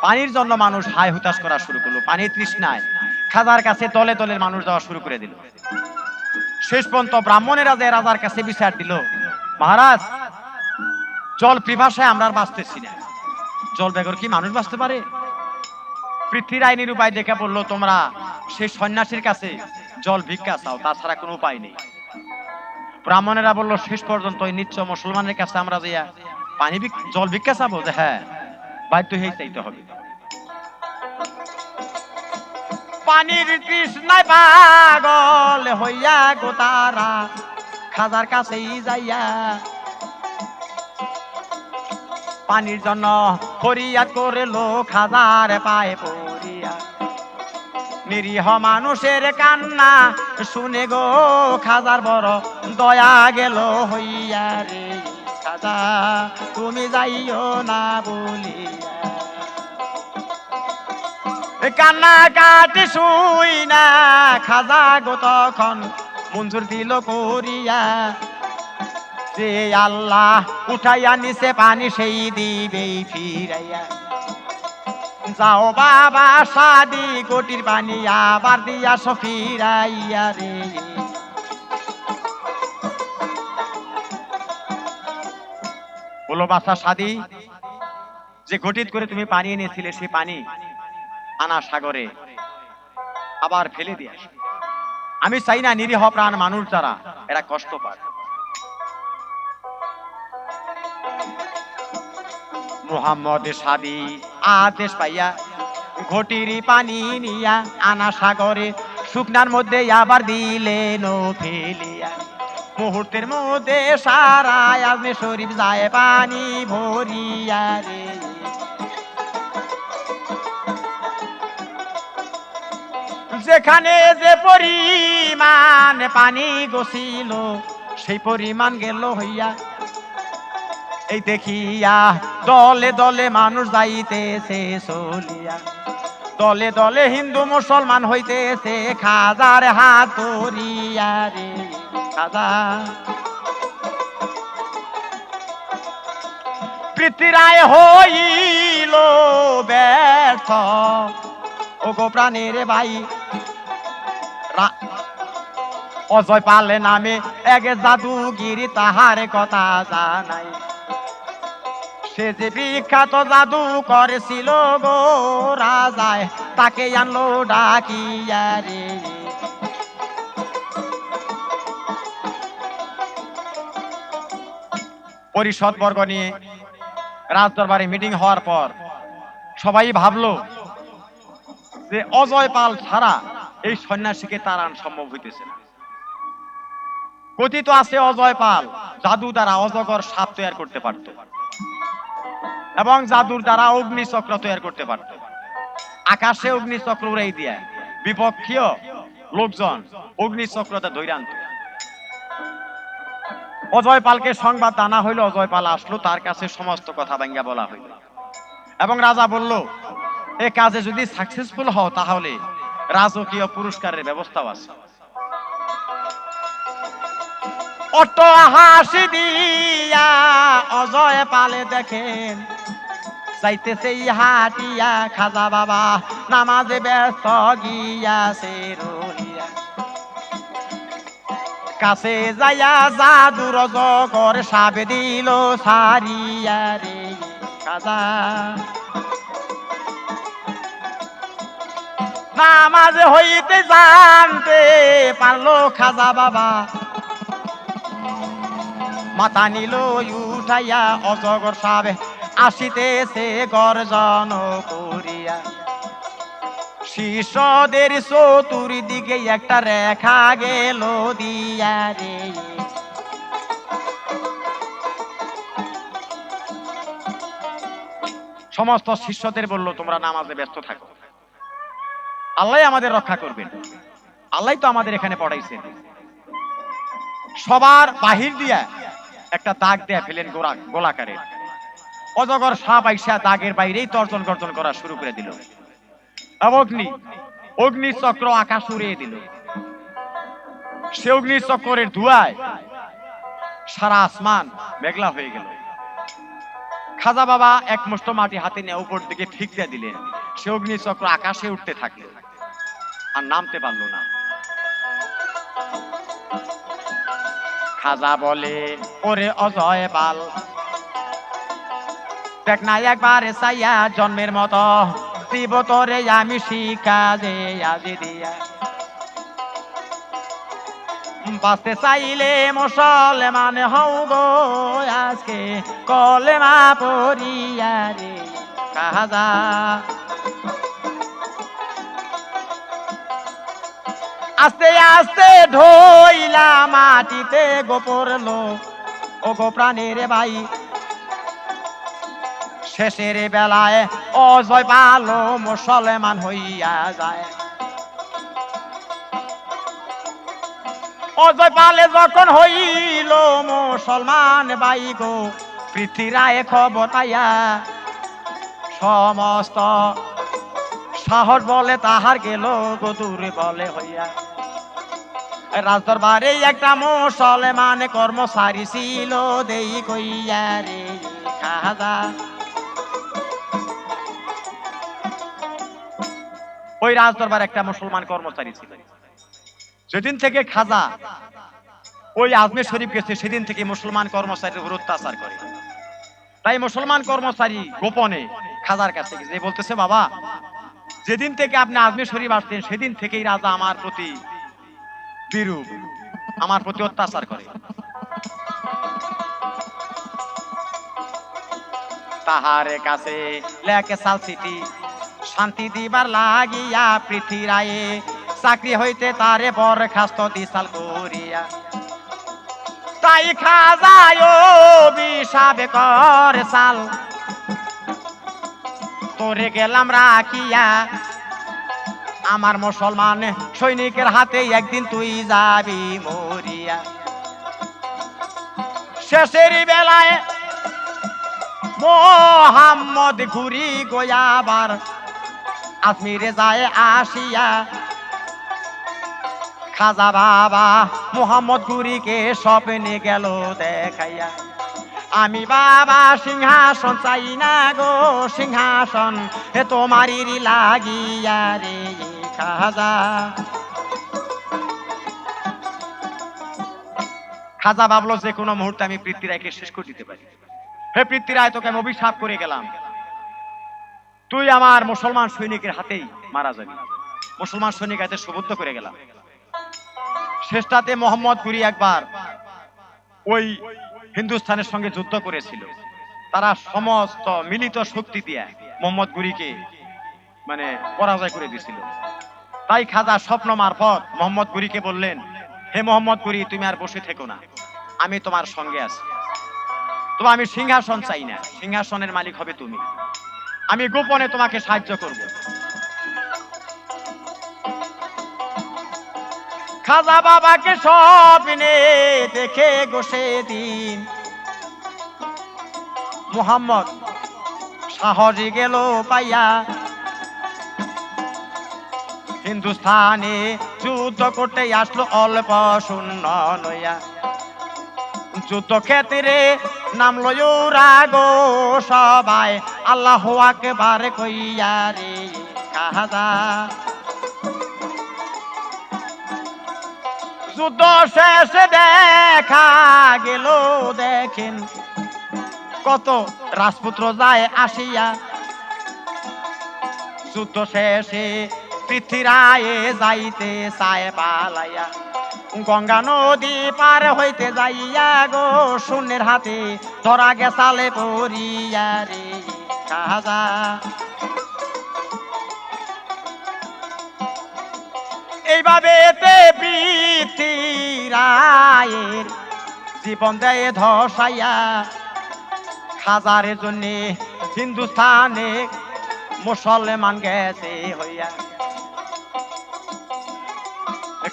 পানির জন্য মানুষ হায় হুতাশ করা শুরু করলো, পানির তৃষ্ণায় খাজার কাছে তলে তলে মানুষ যাওয়া শুরু করে দিল। শেষ পর্যন্ত ব্রাহ্মণেরা যে রাজার কাছে বিচার দিল, মহারাজ জল পিপাসায় আমরা আর বাঁচতেছি না, জল বেগর কি মানুষ বাঁচতে পারে? পৃথ্বীর আইনের উপায় দেখে বললো, তোমরা সেই সন্ন্যাসীর কাছে জল ভিক্ষা চাও, তাছাড়া কোনো উপায় নেই। ব্রাহ্মণেরা বললো, শেষ পর্যন্ত ওই নিচ্ছ মুসলমানের কাছে আমরা যাইয়া পানি জল ভিক্ষা চাবো? যে হ্যাঁ, বাধ্য হয়ে চাইতে হবে। পানির তৃষ্ণায় পাগল হইয়া গো তারা খাজার কাছেই যাইয়া, পানির জন্য ফরিয়াদ করে লো খাজার পায়ে পড়িয়া। নিরীহ মানুষের কান্না শুনে গো খাজার বড় দয়া গেল হইয়া রে খাজা, তুমি যাইও না বলিয়া। কান্না কাটি শুই না খাজা গো তখন মঞ্জুর দিল করিয়া, যে আল্লাহ উঠাইয়া নিছে পানি সেই দিবে ফিরাইয়া। যাও বাবা সাদি কোটির পানি আবার দিয়া ফিরাইয়া রে। বলো বাদশা সাদি, যে ঘটিত করে তুমি পানি এনেছিলে সে পানি আনা সাগরে আবার ফেলে দিয়ে আসো। আমি চাই না নিরীহ প্রাণ মানুষ যারা এরা কষ্ট পায়। মুহাম্মদ সাদি আদেশ পাইয়া ঘটির পানি নিয়া আনা সাগরে শুকনার মধ্যে আবার দিলেন ফেলিয়া। মুহূর্তের মধ্যে সারা আজমে শরীফ যায় পানি ভরিয়া রে। যেখানে যে পরিমাণ পানি গছিল সেই পরিমাণ গেল হইয়া। এই দেখিয়া দলে দলে মানুষ যাইতেছে চলিয়া, দলে দলে হিন্দু মুসলমান হইতেছে খাজার হাত ধরিয়া রে খাজা। পৃথিরায় হইল ব্যর্থ ও গো প্রাণের ভাই অজয় পালে নামে এক জাদুগিরি তাহার কথা জানাই সে যে বিখ্যাত জাদু করেছিল গো রাজায় তাকে আনলো ডাকিয়া রে পরিষদ বর্গ নিয়ে রাজদরবারে মিটিং হওয়ার পর সবাই ভাবলো যে অজয় পাল ছাড়া এই সন্ন্যাসীকে তাড়ান সম্ভব হইতেছে না। কথিত আছে অজয় পাল জাদু দ্বারা অজগর সাপ তৈরি করতে পারত এবং জাদুর দ্বারা অগ্নিচক্র তৈরি করতে পারত। আকাশে অগ্নিচক্র উড়াই দিয়া বিপক্ষীয় লোকজন অগ্নিচক্রতে ধরে আনত। অজয় পালকে সংবাদ আনা হইল, অজয় পাল আসলো, তার কাছে সমস্ত কথা ভাঙ্গা বলা হইল এবং রাজা বলল এ কাজে যদি সাকসেসফুল হও তাহলে রাজকীয় পুরস্কারের ব্যবস্থাও আছে। অট্ট হাসি দিয়া অজয় পালে দেখেন যাইতেছে হাটিয়া খাজা বাবা নামাজে ব্যস্ত গিয়াছে রহিয়া কাছে যাইয়া জাদুর অজগর সাবে দিল সারিয়া রে খাজা নামাজ হইতে জানতে পারলো খাজা বাবা মাথা নিল উঠাইয়া অজগর সাবে আসিতেছে গর্জন করিয়া শিষ্যদের চতুর্দিকে একটা রেখা গেল দিয়া রে সমস্ত শিষ্যদের বলল তোমরা নামাজে ব্যস্ত থাকো, আল্লাহ আমাদের রক্ষা করবেন, আল্লাহ তো আমাদের এখানে পড়াইছেন। সবার বাহির দিয়া একটা দাগ দেয়া ফেলেন গোলাকারের। অজগর সাপ আইসা দাগের বাইরেই তর্জন গর্জন করা শুরু করে দিল। অগ্নিচক্র আকাশ উড়িয়ে দিল। সে অগ্নিচক্রের ধোঁয়ায় সারা আসমান মেঘলা হয়ে গেল। খাজা বাবা এক মুষ্ঠ মাটি হাতে নিয়ে উপর দিকে ফিক দিয়ে দিলেন। সে অগ্নিচক্র আকাশে উঠতে থাকলো আর নামতে পারল না। খাজা বলে ওরে অজয় পাল দেখ না একবার চাইয়া জন্মের মতো দিব তোরে আমি শিখা দে আজি দিয়া বাঁচতে চাইলে মুসলমান হও গো আজকে কলেমা পড়িয়া রে খাজা আস্তে আস্তে ঢইলা মাটিতে গো পড়লো ও গো প্রাণের ভাই শেষের বেলায় অজয় পাল মুসলমান হইয়া যায়। অজয় পালে যখন হইল মুসলমান ভাই গো পৃথিরায় খবর পাইয়া সমস্ত শহর বলে তাহার গেল গো দূরে বলে হইয়া। রাজদরবারে একটা মুসলমান কর্মচারী ছিল দেই কইয়া রে খাজা ওই রাজদরবারে একটা মুসলমান কর্মচারী ছিল। যেদিন থেকে খাজা ওই আজমের শরীফ গেছে সেদিন থেকে মুসলমান কর্মচারীর উপর অত্যাচার করে। তাই মুসলমান কর্মচারী গোপনে খাজার কাছে গেছে, বলতেছে বাবা যেদিন থেকে আপনি আজমের শরীফ আসছেন সেদিন থেকেই রাজা আমার প্রতি বিরূপ, আমার প্রতি অত্যাচার করে। তাহার কাছে লেখে সাল চিঠি শান্তি দিবার লাগিয়া পৃথিরায়ে চাকরি হইতে তারে বরখাস্ত দিশাল করিয়া। তাই খাজায় বিষাবে কর সাল তোরে গেলাম রাখিয়া আমার মুসলমান সৈনিকের হাতে একদিন তুই যাবি মরিয়া। শেষের বেলায় মোহাম্মদ ঘুরি গোয়াবার আজমিরে যায় আসিয়া খাজা বাবা মোহাম্মদ ঘুরিকে স্বপ্নে গেল দেখাইয়া। আমি বাবা সিংহাসন চাই না গো সিংহাসন এ তোমারই লাগিয়া রে খাজা। খাজা ভাবলো যে কোনো মুহূর্তে আমি পৃথ্বীরায়কে শেষ করে দিতে পারি। হে পৃথ্বীরায়, তোকে আমি অভিশাপ করে গেলাম, তুই আমার মুসলমান সৈনিকের হাতেই মারা যাবি। মুসলমান সৈনিক হাতে সুবদ্ধ করে গেলাম। শেষটাতে মোহাম্মদ ঘুরি একবার ওই হিন্দুস্তানের সঙ্গে যুদ্ধ করেছিল। তারা সমস্ত মিলিত শক্তি দিয়ে মোহাম্মদ ঘুরিকে মানে পরাজয় করে দিয়েছিল। তাই খাজা স্বপ্ন মারফত মোহাম্মদ ঘুরিকে বললেন, হে মোহাম্মদ ঘুরি, তুমি আর বসে থেকো না, আমি তোমার সঙ্গে আছি। তবে আমি সিংহাসন চাই না, সিংহাসনের মালিক হবে তুমি। আমি গোপনে তোমাকে সাহায্য করব। খাজা বাবাকে স্বপ্নে দেখে গোসে দিন মুহাম্মদ সাহসী গেল পাইয়া হিন্দুস্তানে যুদ্ধ করতে আসলো অল্প শূন্য লইয়া। যুদ্ধক্ষেত্রে নামলো ওরা গো সবাই আল্লাহু আকবার কইয়া রে খাজা। যুদ্ধ শেষে দেখা গেল দেখেন কত রাজপুত্র যায় আসিয়া। যুদ্ধ শেষে পৃথ্বীরায়ে যাইতে চায় পালাইয়া, গঙ্গা নদী পার হইতে যাইয়া গো শূন্যের হাতে ধরা গেছালে পড়িয়া রে খাজা। এইভাবে পৃথ্বীরায়ের জীবন দেয় ধসাইয়া। খাজার জন্য হিন্দুস্তানে মুসলমান গেছে হইয়া।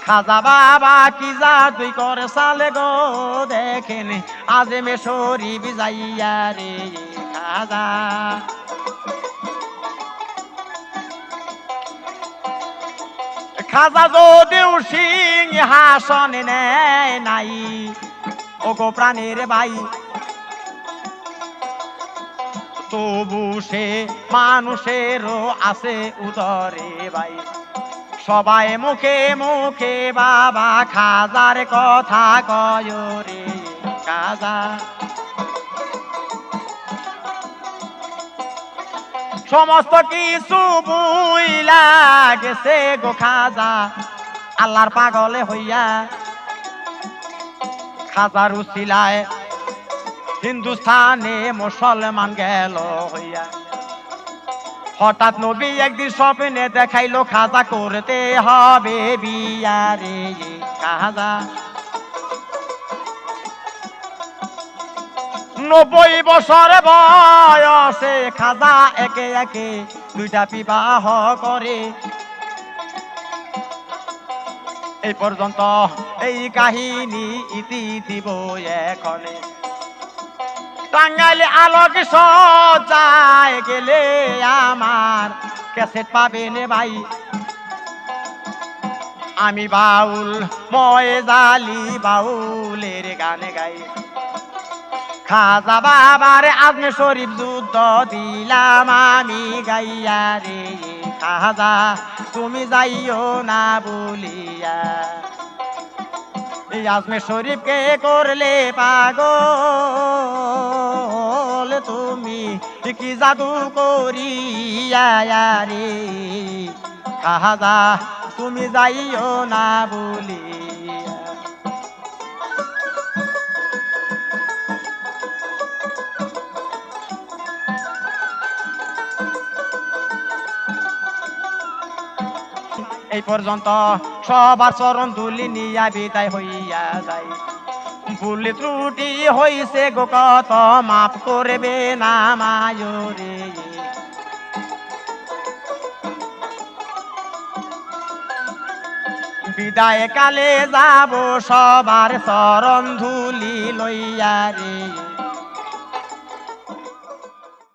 খাজা বাবা কি জাদুই করে সালে গো দেখেন আজমে শরীফ যাইয়া রে খাজা। খাজা যদিও সিংহাসন নেয় নাই ও গো প্রাণের ভাই, তবু সে মানুষেরও আছে উদরে ভাই। সবাই মুখে মুখে বাবা খাজার কথা কয় রে খাজা। সমস্ত কিছু বুইলা গেছে গো খাজা আল্লাহর পাগলে হইয়া। খাজার উসিলায় হিন্দুস্তানে মুসলমান গেল হইয়া। হঠাৎ নবী একদিন স্বপ্নে দেখাইলো খাজা করতে হবে বিয়া রে খাজা। 90 বছর বয়সে খাজা একে একে দুইটা বিবাহ করে। এই পর্যন্ত এই কাহিনী ইতি দিব এখনে। টাঙ্গাইলে আলোক সজায় গেলে আমার ক্যাসেট পাবেন ভাই। আমি বাউল ময়জালি বাউলের গানে গাই। খাজা বাবার আজমে শরীফ যুদ্ধ দিলাম আমি গাইয়া রে খাজা, তুমি যাইও না বলিয়া। এই আজমে শরীফকে করলে পাগল তুমি কি জাদু করিয়া রে খাজা, তুমি যাইও না বলিয়া। এই পর্যন্ত সবার চরণ ধুলি নিয়া বিদায় হইয়া যায়। ভুল ত্রুটি হইছে গো কত মাফ করবে না মায়রে। বিদায় কালে যাব সবার চরণ ধুলি লইয়া রে।